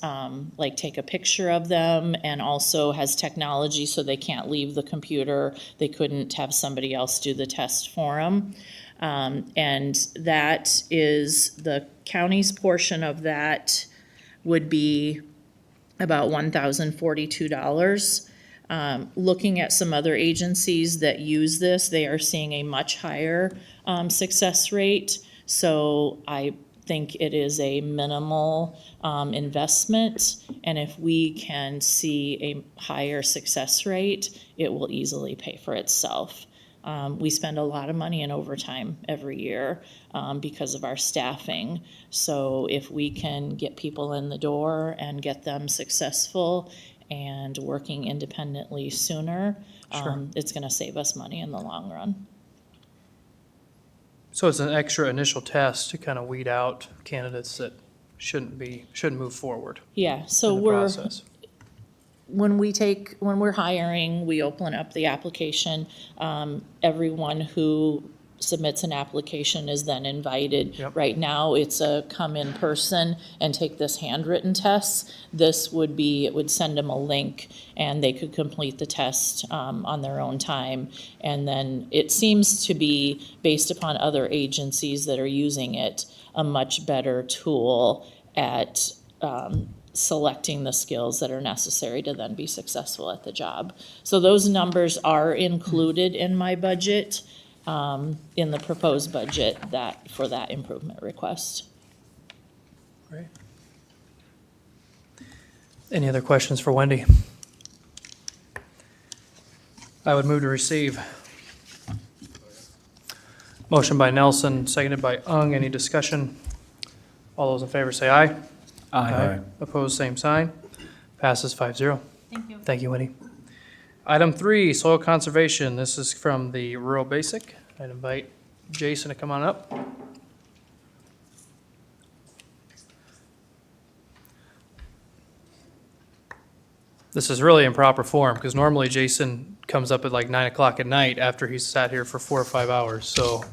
like take a picture of them and also has technology so they can't leave the computer. They couldn't have somebody else do the test for them. And that is the county's portion of that would be about $1,042. Looking at some other agencies that use this, they are seeing a much higher success rate. So I think it is a minimal investment, and if we can see a higher success rate, it will easily pay for itself. We spend a lot of money in overtime every year because of our staffing. So if we can get people in the door and get them successful and working independently sooner, Sure. it's going to save us money in the long run. So it's an extra initial test to kind of weed out candidates that shouldn't move forward Yeah, so in the we're, process. when we're hiring, we open up the application. Everyone who submits an application is then invited. Yep. Right now, it's a come in person and take this handwritten test. This would be, it would send them a link and they could complete the test on their own time. And then it seems to be, based upon other agencies that are using it, a much better tool at selecting the skills that are necessary to then be successful at the job. So those numbers are included in my budget, in the proposed budget for that improvement request. Great. Any other questions for Wendy? I would move to receive. Motion by Nelson, seconded by Ung. Any discussion? All those in favor say aye. Aye. Opposed, same sign. Passes 5-0. Thank you. Thank you, Winnie. Item 3, soil conservation. This is from the Rural Basic. I'd invite Jason to come on up. This is really improper form, because normally Jason comes up at like 9 o'clock at night after he's sat here for 4 or 5 hours, so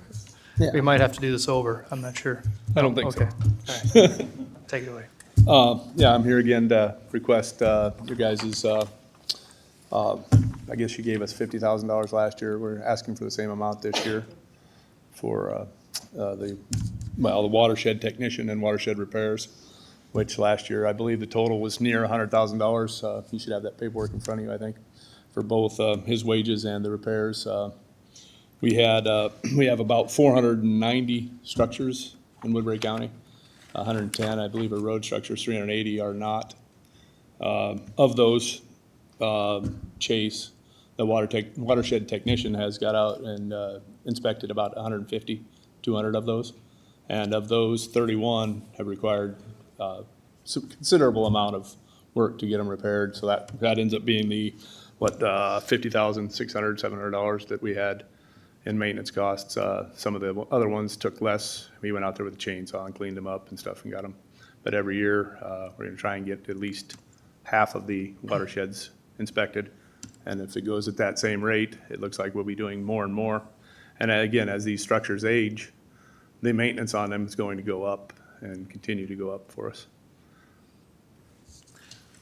we might have to do this over. I'm not sure. I don't think so. Okay. All right. Take it away. Yeah, I'm here again to request your guys', I guess you gave us $50,000 last year. We're asking for the same amount this year for the watershed technician and watershed repairs, which last year, I believe the total was near $100,000. You should have that paperwork in front of you, I think, for both his wages and the repairs. We have about 490 structures in Woodbury County. 110, I believe, are road structures, 380 are not. Of those, Chase, the watershed technician, has got out and inspected about 150, 200 of those. And of those, 31 have required considerable amount of work to get them repaired. So that ends up being the, $50,600, $700 that we had in maintenance costs. Some of the other ones took less. We went out there with a chainsaw and cleaned them up and stuff and got them. But every year, we're gonna try and get at least half of the watersheds inspected. And if it goes at that same rate, it looks like we'll be doing more and more. And again, as these structures age, the maintenance on them is going to go up and continue to go up for us.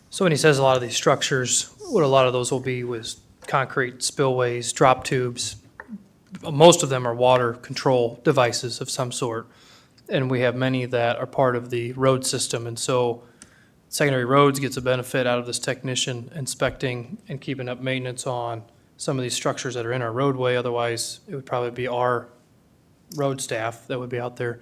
So when he says a lot of these structures, what a lot of those will be was concrete spillways, drop tubes. Most of them are water control devices of some sort. And we have many that are part of the road system. And so secondary roads gets a benefit out of this technician inspecting and keeping up maintenance on some of these structures that are in our roadway. Otherwise, it would probably be our road staff that would be out there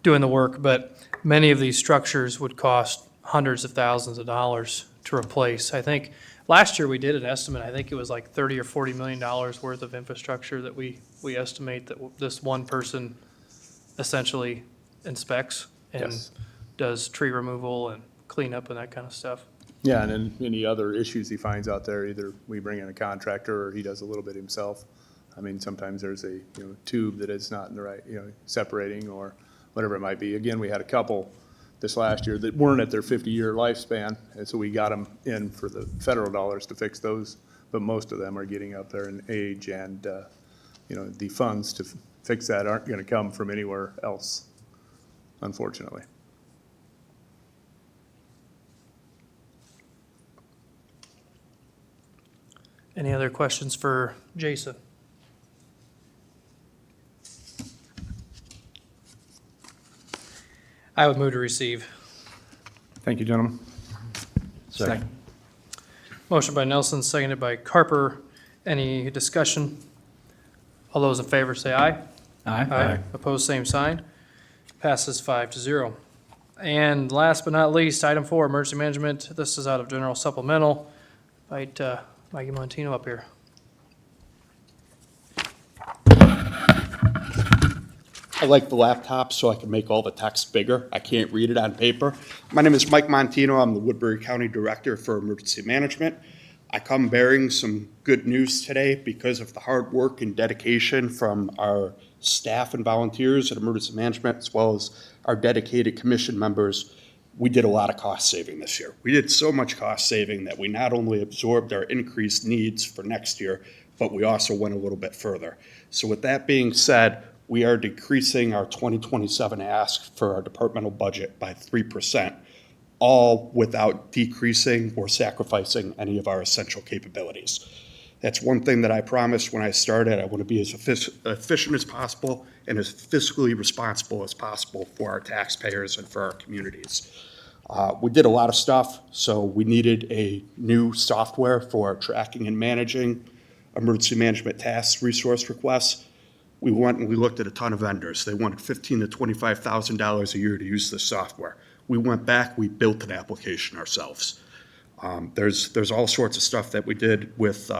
doing the work. But many of these structures would cost hundreds of thousands of dollars to replace. I think last year we did an estimate. I think it was like $30 or $40 million worth of infrastructure that we estimate that this one person essentially inspects and Yes. does tree removal and cleanup and that kind of stuff. Yeah, and then any other issues he finds out there, either we bring in a contractor or he does a little bit himself. I mean, sometimes there's a tube that is not in the right, separating or whatever it might be. Again, we had a couple this last year that weren't at their 50-year lifespan, and so we got them in for the federal dollars to fix those. But most of them are getting up there in age, and the funds to fix that aren't going to come from anywhere else, unfortunately. Any other questions for Jason? I would move to receive. Thank you, gentlemen. Second. Motion by Nelson, seconded by Carper. Any discussion? All those in favor say aye. Aye. Opposed, same sign. Passes 5-0. And last but not least, item 4, emergency management. This is out of general supplemental. Invite Maggie Montino up here. I like the laptop so I can make all the text bigger. I can't read it on paper. My name is Mike Montino. I'm the Woodbury County Director for Emergency Management. I come bearing some good news today because of the hard work and dedication from our staff and volunteers at Emergency Management, as well as our dedicated commission members. We did a lot of cost saving this year. We did so much cost saving that we not only absorbed our increased needs for next year, but we also went a little bit further. So with that being said, we are decreasing our 2027 ask for our departmental budget by 3%, all without decreasing or sacrificing any of our essential capabilities. That's one thing that I promised when I started. I want to be as efficient as possible and as fiscally responsible as possible for our taxpayers and for our communities. We did a lot of stuff, so we needed a new software for tracking and managing emergency management tasks resource requests. We went and we looked at a ton of vendors. They wanted $15,000 to $25,000 a year to use this software. We went back, we built an application ourselves. There's all sorts of stuff that we did with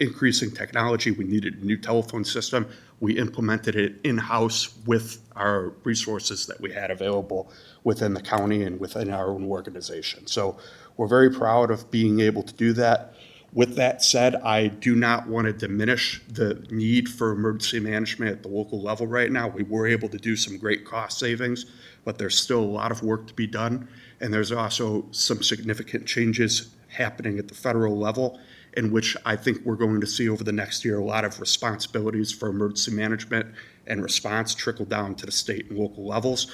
increasing technology. We needed a new telephone system. We implemented it in-house with our resources that we had available within the county and within our own organization. So we're very proud of being able to do that. With that said, I do not want to diminish the need for emergency management at the local level right now. We were able to do some great cost savings, but there's still a lot of work to be done. And there's also some significant changes happening at the federal level in which I think we're going to see over the next year a lot of responsibilities for emergency management and response trickle down to the state and local levels.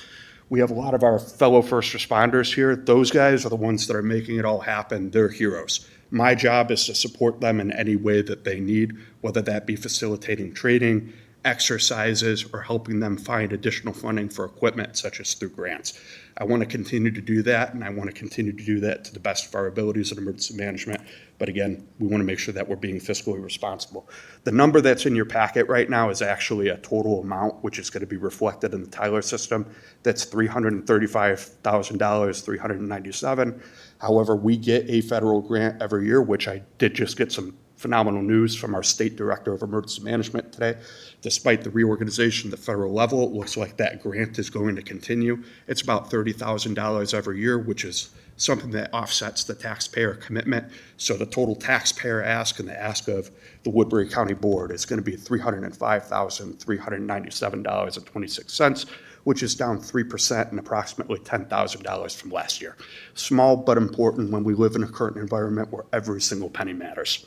We have a lot of our fellow first responders here. Those guys are the ones that are making it all happen. They're heroes. My job is to support them in any way that they need, whether that be facilitating training, exercises, or helping them find additional funding for equipment, such as through grants. I want to continue to do that, and I want to continue to do that to the best of our abilities in emergency management. But again, we want to make sure that we're being fiscally responsible. The number that's in your packet right now is actually a total amount, which is going to be reflected in the Tyler system. That's $335,000, $397,000. However, we get a federal grant every year, which I did just get some phenomenal news from our state director of emergency management today. Despite the reorganization at the federal level, it looks like that grant is going to continue. It's about $30,000 every year, which is something that offsets the taxpayer commitment. So the total taxpayer ask and the ask of the Woodbury County Board is going to be $305,397.26, which is down 3% and approximately $10,000 from last year. Small but important when we live in a current environment where every single penny matters.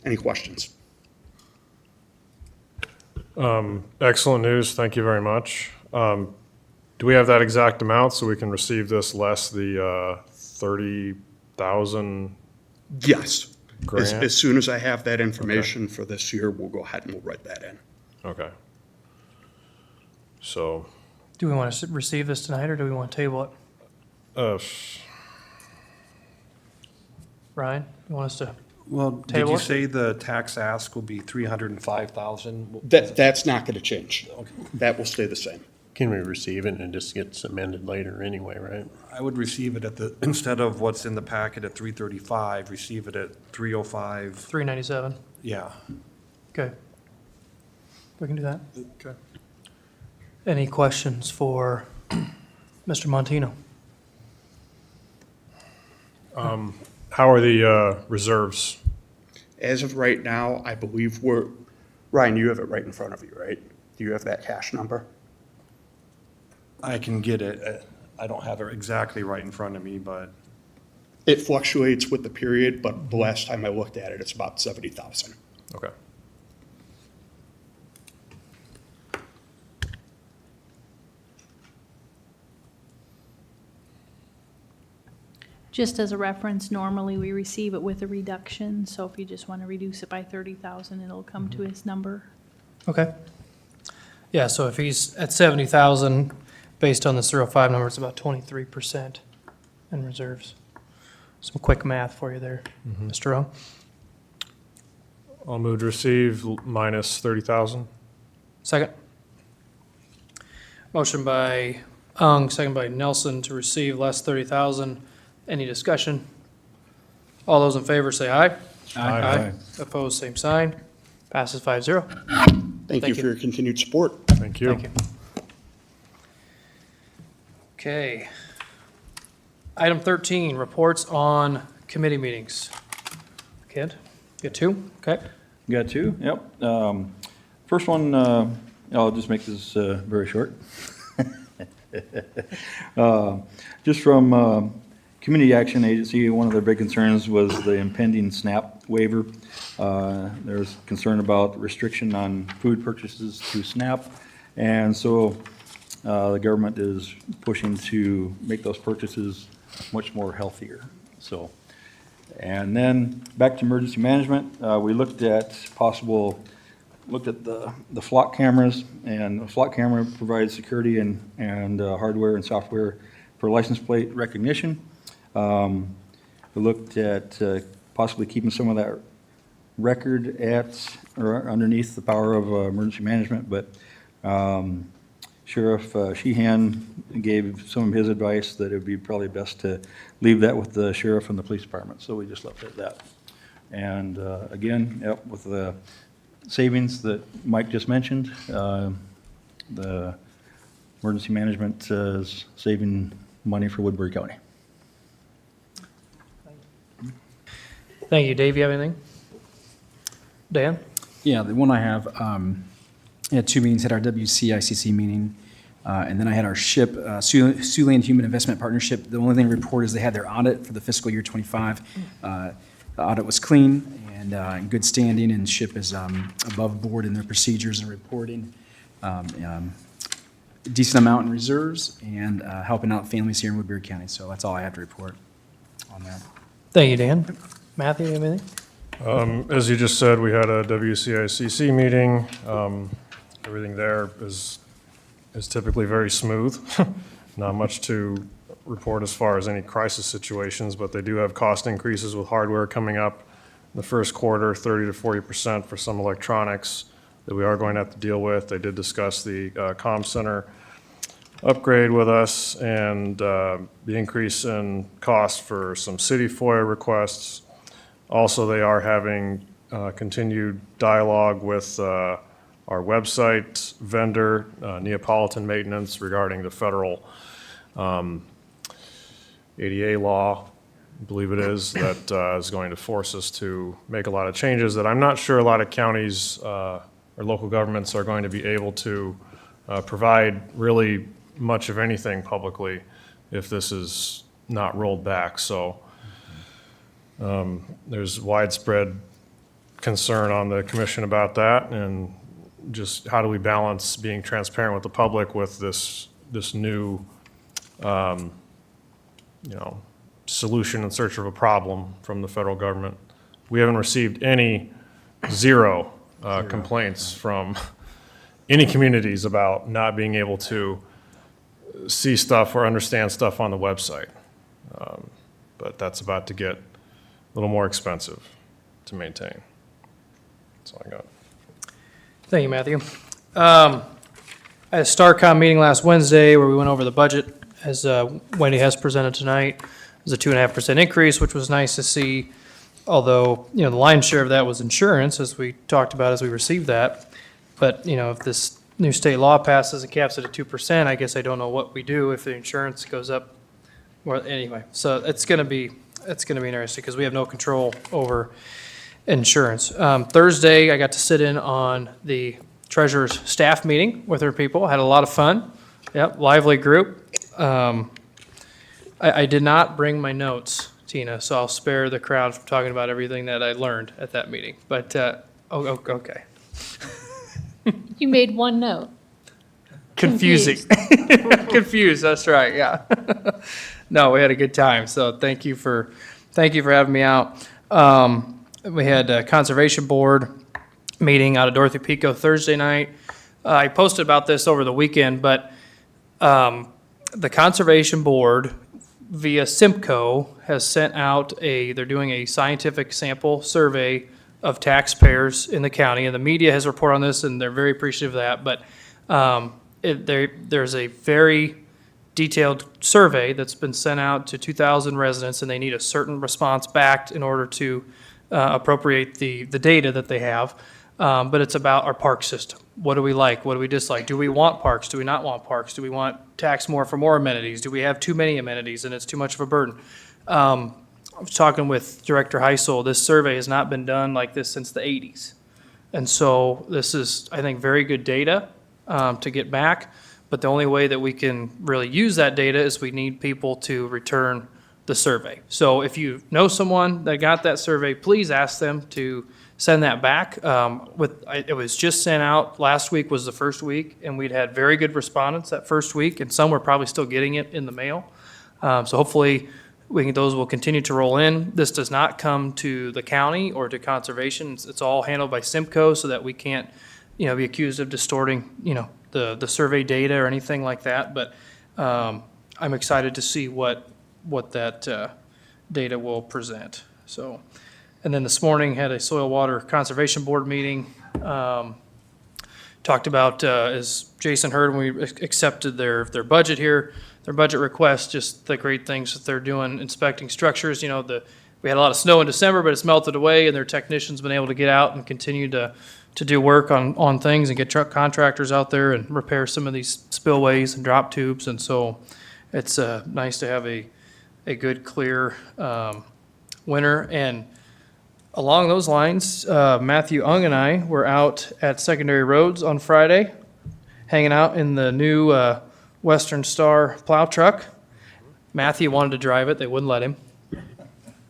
Any questions? Excellent news. Thank you very much. Do we have that exact amount so we can receive this less the 30,000? Yes. Grant? As soon as I have that information for this year, we'll go ahead and we'll write that in. Okay. So. Do we want to receive this tonight, or do we want to table it? Ryan, you want us to Well, did table you it? say the tax ask will be 305,000? That's not going to change. That will stay the same. Can we receive it and it just gets amended later anyway, right? I would receive it instead of what's in the packet at 335, receive it at 305. 397. Yeah. Okay. We can do that. Okay. Any questions for Mr. Montino? How are the reserves? As of right now, I believe Ryan, you have it right in front of you, right? Do you have that cash number? I can get it. I don't have it exactly right in front of me, but It fluctuates with the period, but the last time I looked at it, it's about 70,000. Okay. Just as a reference, normally we receive it with a reduction, so if you just want to reduce it by 30,000, it'll come to his number. Okay. Yeah, so if he's at 70,000, based on the 305 number, it's about 23% in reserves. Some quick math for you there, Mr. Ong. I'll move to receive minus 30,000. Second. Motion by Ong, second by Nelson to receive less 30,000. Any discussion? All those in favor say aye. Aye. Opposed, same sign. Passes 5-0. Thank you for your continued support. Thank you. Thank you. Okay. Item 13, reports on committee meetings. Kid, you got two? Okay. Got two, yep. First one, I'll just make this very short. Just from Community Action Agency, one of their big concerns was the impending SNAP waiver. There's concern about restriction on food purchases through SNAP, and so the government is pushing to make those purchases much more healthier. So, and then back to emergency management, we looked at the flock cameras, and the flock camera provides security and hardware and software for license plate recognition. We looked at possibly keeping some of that record at or underneath the power of emergency management, but Sheriff Sheehan gave some of his advice that it would be probably best to leave that with the sheriff and the police department, so we just left it at that. And again, yep, with the savings that Mike just mentioned, the emergency management is saving money for Woodbury County. Thank you. Dave, you have anything? Dan? Yeah, the one I have, I had 2 meetings, had our WCICC meeting, and then I had our SHIP, Siouxland Human Investment Partnership. The only thing to report is they had their audit for the fiscal year '25. The audit was clean and in good standing, and SHIP is above board in their procedures and reporting. Decent amount in reserves and helping out families here in Woodbury County. So that's all I have to report on that. Thank you, Dan. Matthew, you have anything? As you just said, we had a WCICC meeting. Everything there is typically very smooth. Not much to report as far as any crisis situations, but they do have cost increases with hardware coming up in the first quarter, 30 to 40% for some electronics that we are going to have to deal with. They did discuss the comm center upgrade with us and the increase in cost for some city FOIA requests. Also, they are having continued dialogue with our website vendor, Neapolitan Maintenance, regarding the federal ADA law, I believe it is, that is going to force us to make a lot of changes that I'm not sure a lot of counties or local governments are going to be able to provide really much of anything publicly if this is not rolled back. So there's widespread concern on the commission about that, and just how do we balance being transparent with the public with this new solution in search of a problem from the federal government. We haven't received zero complaints from any communities about not being able to see stuff or understand stuff on the website. But that's about to get a little more expensive to maintain. That's all I got. Thank you, Matthew. I had a StarCom meeting last Wednesday where we went over the budget, as Wendy has presented tonight. It was a 2.5% increase, which was nice to see, although, the lion's share of that was insurance, as we talked about as we received that. But, if this new state law passes and caps it at 2%, I guess I don't know what we do if the insurance goes up. Well, anyway, so it's going to be interesting because we have no control over insurance. Thursday, I got to sit in on the treasurer's staff meeting with her people. Had a lot of fun. Yep, lively group. I did not bring my notes, Tina, so I'll spare the crowd from talking about everything that I learned at that meeting. But, okay. You made one note. Confusing. Confused, that's right, yeah. No, we had a good time, so thank you for having me out. We had a conservation board meeting out of Dorothy Pico Thursday night. I posted about this over the weekend, but the conservation board via Simcoe has sent out they're doing a scientific sample survey of taxpayers in the county, and the media has reported on this, and they're very appreciative of that, but there's a very detailed survey that's been sent out to 2,000 residents, and they need a certain response back in order to appropriate the data that they have. But it's about our park system. What do we like? What do we dislike? Do we want parks? Do we not want parks? Do we want tax more for more amenities? Do we have too many amenities and it's too much of a burden? I was talking with Director Heisel. This survey has not been done like this since the 80s. And so this is, I think, very good data to get back. But the only way that we can really use that data is we need people to return the survey. So if you know someone that got that survey, please ask them to send that back. It was just sent out. Last week was the first week, and we'd had very good respondents that first week, and some were probably still getting it in the mail. So hopefully those will continue to roll in. This does not come to the county or to conservation. It's all handled by Simcoe so that we can't, be accused of distorting, the survey data or anything like that. But I'm excited to see what that data will present. So, and then this morning had a soil water conservation board meeting. Talked talked about, as Jason heard when we accepted their budget here, their budget request, just the great things that they're doing, inspecting structures. You know, we had a lot of snow in December, but it's melted away, and their technicians been able to get out and continue to do work on things and get truck contractors out there and repair some of these spillways and drop tubes. And so it's nice to have a good, clear winter. And along those lines, Matthew Ung and I were out at Secondary Roads on Friday, hanging out in the new Western Star plow truck. Matthew wanted to drive it. They wouldn't let him.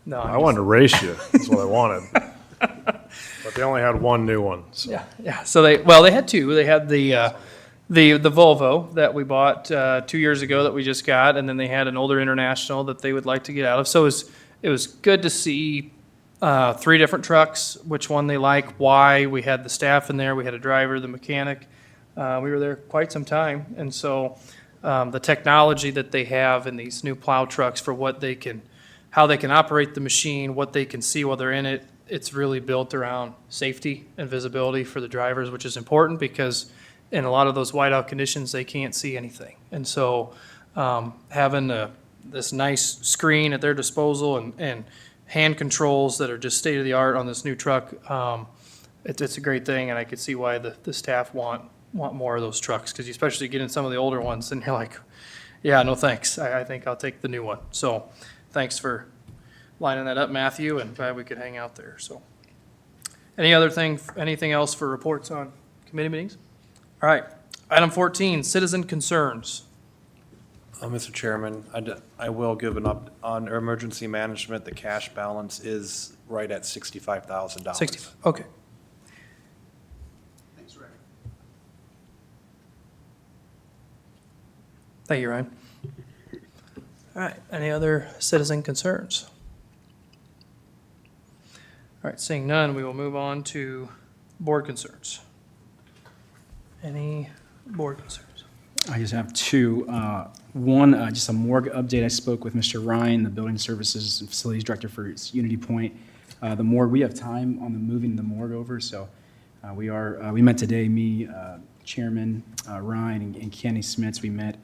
No, I wanted to race you. That's what I wanted. But they only had one new one. So. Yeah. So they had two. They had the Volvo that we bought 2 years ago that we just got, and then they had an older International that they would like to get out of. So it was good to see 3 different trucks, which one they like, why. We had the staff in there. We had a driver, the mechanic. We were there quite some time. And so the technology that they have in these new plow trucks for how they can operate the machine, what they can see while they're in it, it's really built around safety and visibility for the drivers, which is important because in a lot of those whiteout conditions, they can't see anything. And so having this nice screen at their disposal and hand controls that are just state-of-the-art on this new truck, it's a great thing, and I could see why the staff want more of those trucks, because especially getting some of the older ones, and you're like, yeah, no thanks. I think I'll take the new one. So thanks for lining that up, Matthew, and glad we could hang out there. So anything else for reports on committee meetings? All right, item 14, citizen concerns. Mr. Chairman, I will give an up on emergency management. The cash balance is right at $65,000. 65, okay. Thanks, Rick. Thank you, Ryan. All right, any other citizen concerns? All right, seeing none, we will move on to board concerns. Any board concerns? I just have 2. One, just a morgue update. I spoke with Mr. Ryan, the Building Services and Facilities Director for Unity Point. The morgue, we have time on moving the morgue over, so we met today, me, Chairman Ryan, and Kenny Smits, we met.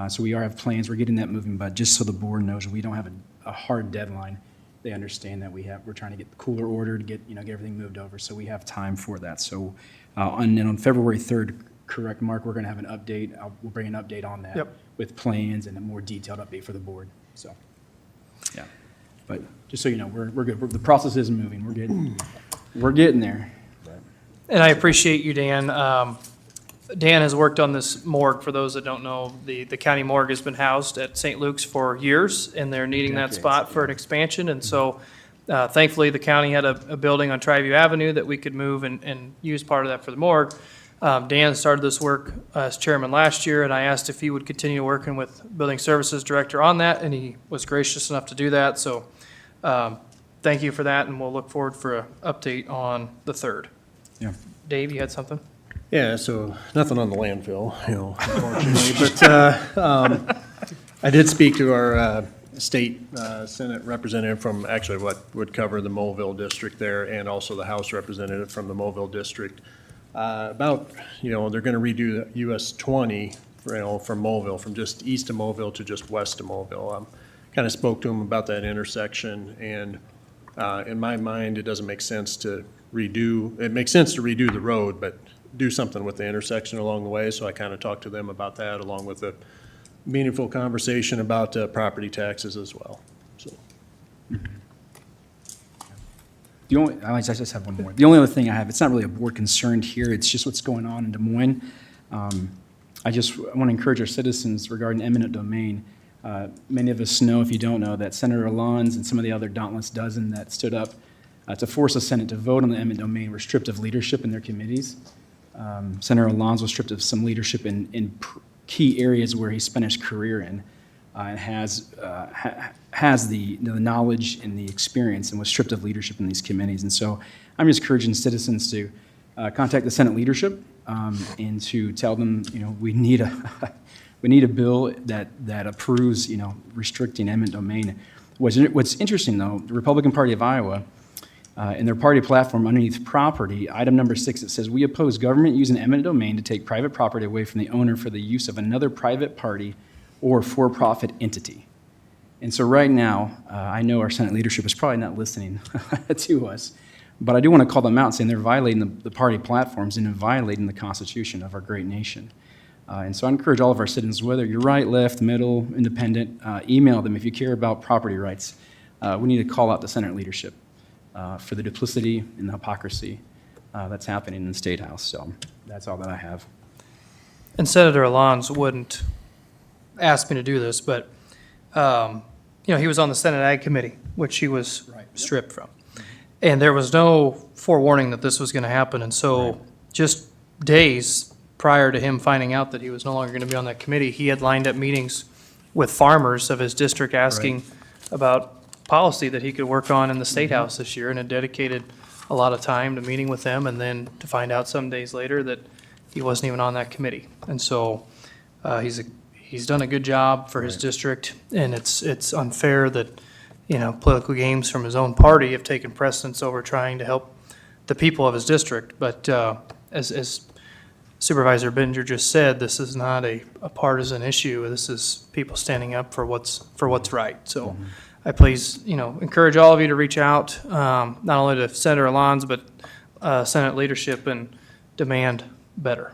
So we have plans. We're getting that moving, but just so the board knows, we don't have a hard deadline. They understand that we're trying to get the cooler ordered, get everything moved over, so we have time for that. So, and then on February 3rd, correct, Mark, we're going to have an update. We'll bring an update on that with plans and a more detailed update for the board. So, yeah. But just so you know, we're good. The process is moving. We're getting there. And I appreciate you, Dan. Dan has worked on this morgue. For those that don't know, the county morgue has been housed at St. Luke's for years, and they're needing that spot for an expansion. And so thankfully, the county had a building on Triview Avenue that we could move and use part of that for the morgue. Dan started this work as chairman last year, and I asked if he would continue working with Building Services Director on that, and he was gracious enough to do that. So thank you for that, and we'll look forward for an update on the 3rd. Yeah. Dave, you had something? Yeah, so nothing on the landfill, unfortunately, but I did speak to our state Senate representative from actually what would cover the Mobile district there, and also the House representative from the Mobile district about, they're going to redo the US 20, from Mobile, from just east of Mobile to just west of Mobile. Kind of spoke to him about that intersection, and in my mind, it doesn't make sense to redo. It makes sense to redo the road, but do something with the intersection along the way. So I kind of talked to them about that, along with a meaningful conversation about property taxes as well. So. I just have one more. The only other thing I have, it's not really a board concern here, it's just what's going on in Des Moines. I want to encourage our citizens regarding eminent domain. Many of us know, if you don't know, that Senator Alon's and some of the other dauntless dozen that stood up to force the Senate to vote on the eminent domain were stripped of leadership in their committees. Senator Alonso was stripped of some leadership in key areas where he spent his career in, and has the knowledge and the experience, and was stripped of leadership in these committees. And so I'm just encouraging citizens to contact the Senate leadership and to tell them, we need a bill that approves, restricting eminent domain. What's interesting, though, the Republican Party of Iowa In their party platform underneath property, item number 6, it says, "We oppose government using eminent domain to take private property away from the owner for the use of another private party or for-profit entity." And so right now, I know our Senate leadership is probably not listening to us, but I do want to call them out, saying they're violating the party platforms and violating the Constitution of our great nation. And so I encourage all of our citizens, whether you're right, left, middle, independent, email them if you care about property rights. We need to call out the Senate leadership for the duplicity and the hypocrisy that's happening in the State House. So that's all that I have. And Senator Alonso wouldn't ask me to do this, but, he was on the Senate Ag Committee, which he was stripped from. And there was no forewarning that this was going to happen. And so just days prior to him finding out that he was no longer going to be on that committee, he had lined up meetings with farmers of his district asking about policy that he could work on in the State House this year, and had dedicated a lot of time to meeting with them, and then to find out some days later that he wasn't even on that committee. And so he's done a good job for his district, and it's unfair that, political games from his own party have taken precedence over trying to help the people of his district. But as Supervisor Binger just said, this is not a partisan issue. This is people standing up for what's right. So I please, encourage all of you to reach out, not only to Senator Alonso, but Senate leadership, and demand better.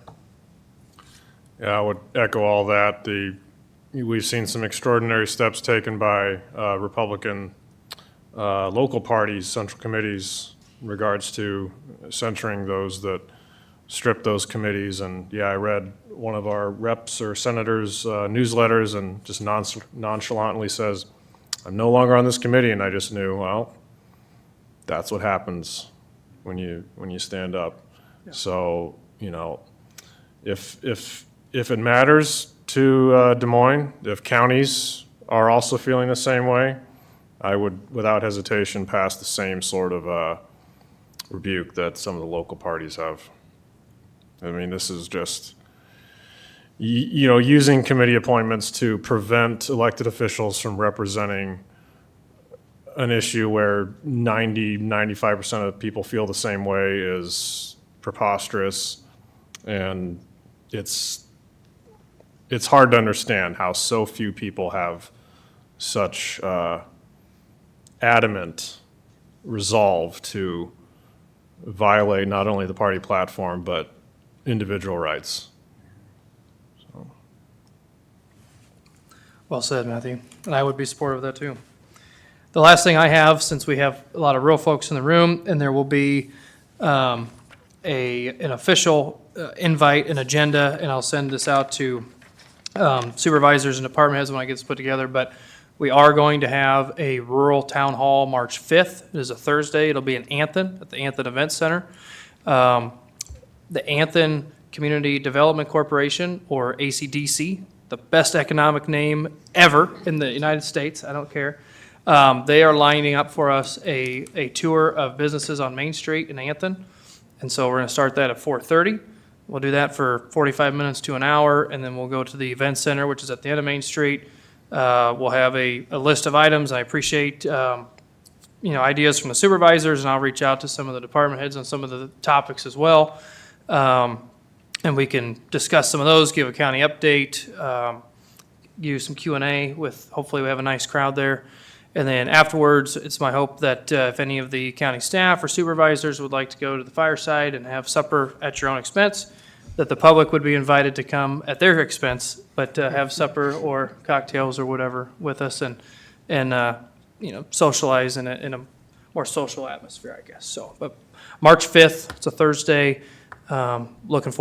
Yeah, I would echo all that. We've seen some extraordinary steps taken by Republican local parties, central committees, in regards to censuring those that strip those committees. And yeah, I read one of our reps or senators' newsletters, and just nonchalantly says, "I'm no longer on this committee," and I just knew, well, that's what happens when you stand up. Yeah. So, if it matters to Des Moines, if counties are also feeling the same way, I would, without hesitation, pass the same sort of rebuke that some of the local parties have. I mean, this is just, using committee appointments to prevent elected officials from representing an issue where 95% of people feel the same way is preposterous. And it's hard to understand how so few people have such adamant resolve to violate not only the party platform, but individual rights. So. Well said, Matthew. And I would be supportive of that too. The last thing I have, since we have a lot of real folks in the room, and there will be an official invite, an agenda, and I'll send this out to supervisors and department heads when I get this put together, but we are going to have a rural town hall March 5th. It is a Thursday. It'll be in Anthon at the Anthon Event Center. The Anthon Community Development Corporation, or ACDC, the best economic name ever in the United States, I don't care. They are lining up for us a tour of businesses on Main Street in Anthon. And so we're going to start that at 4:30. We'll do that for 45 minutes to an hour, and then we'll go to the event center, which is at the end of Main Street. We'll have a list of items. I appreciate ideas from the supervisors, and I'll reach out to some of the department heads on some of the topics as well. And we can discuss some of those, give a county update, use some Q&A with, hopefully we have a nice crowd there. And then afterwards, it's my hope that if any of the county staff or supervisors would like to go to the fireside and have supper at your own expense, that the public would be invited to come at their expense, but have supper or cocktails or whatever with us, and socialize in a more social atmosphere, I guess. So, but March 5th, it's a Thursday. Looking forward.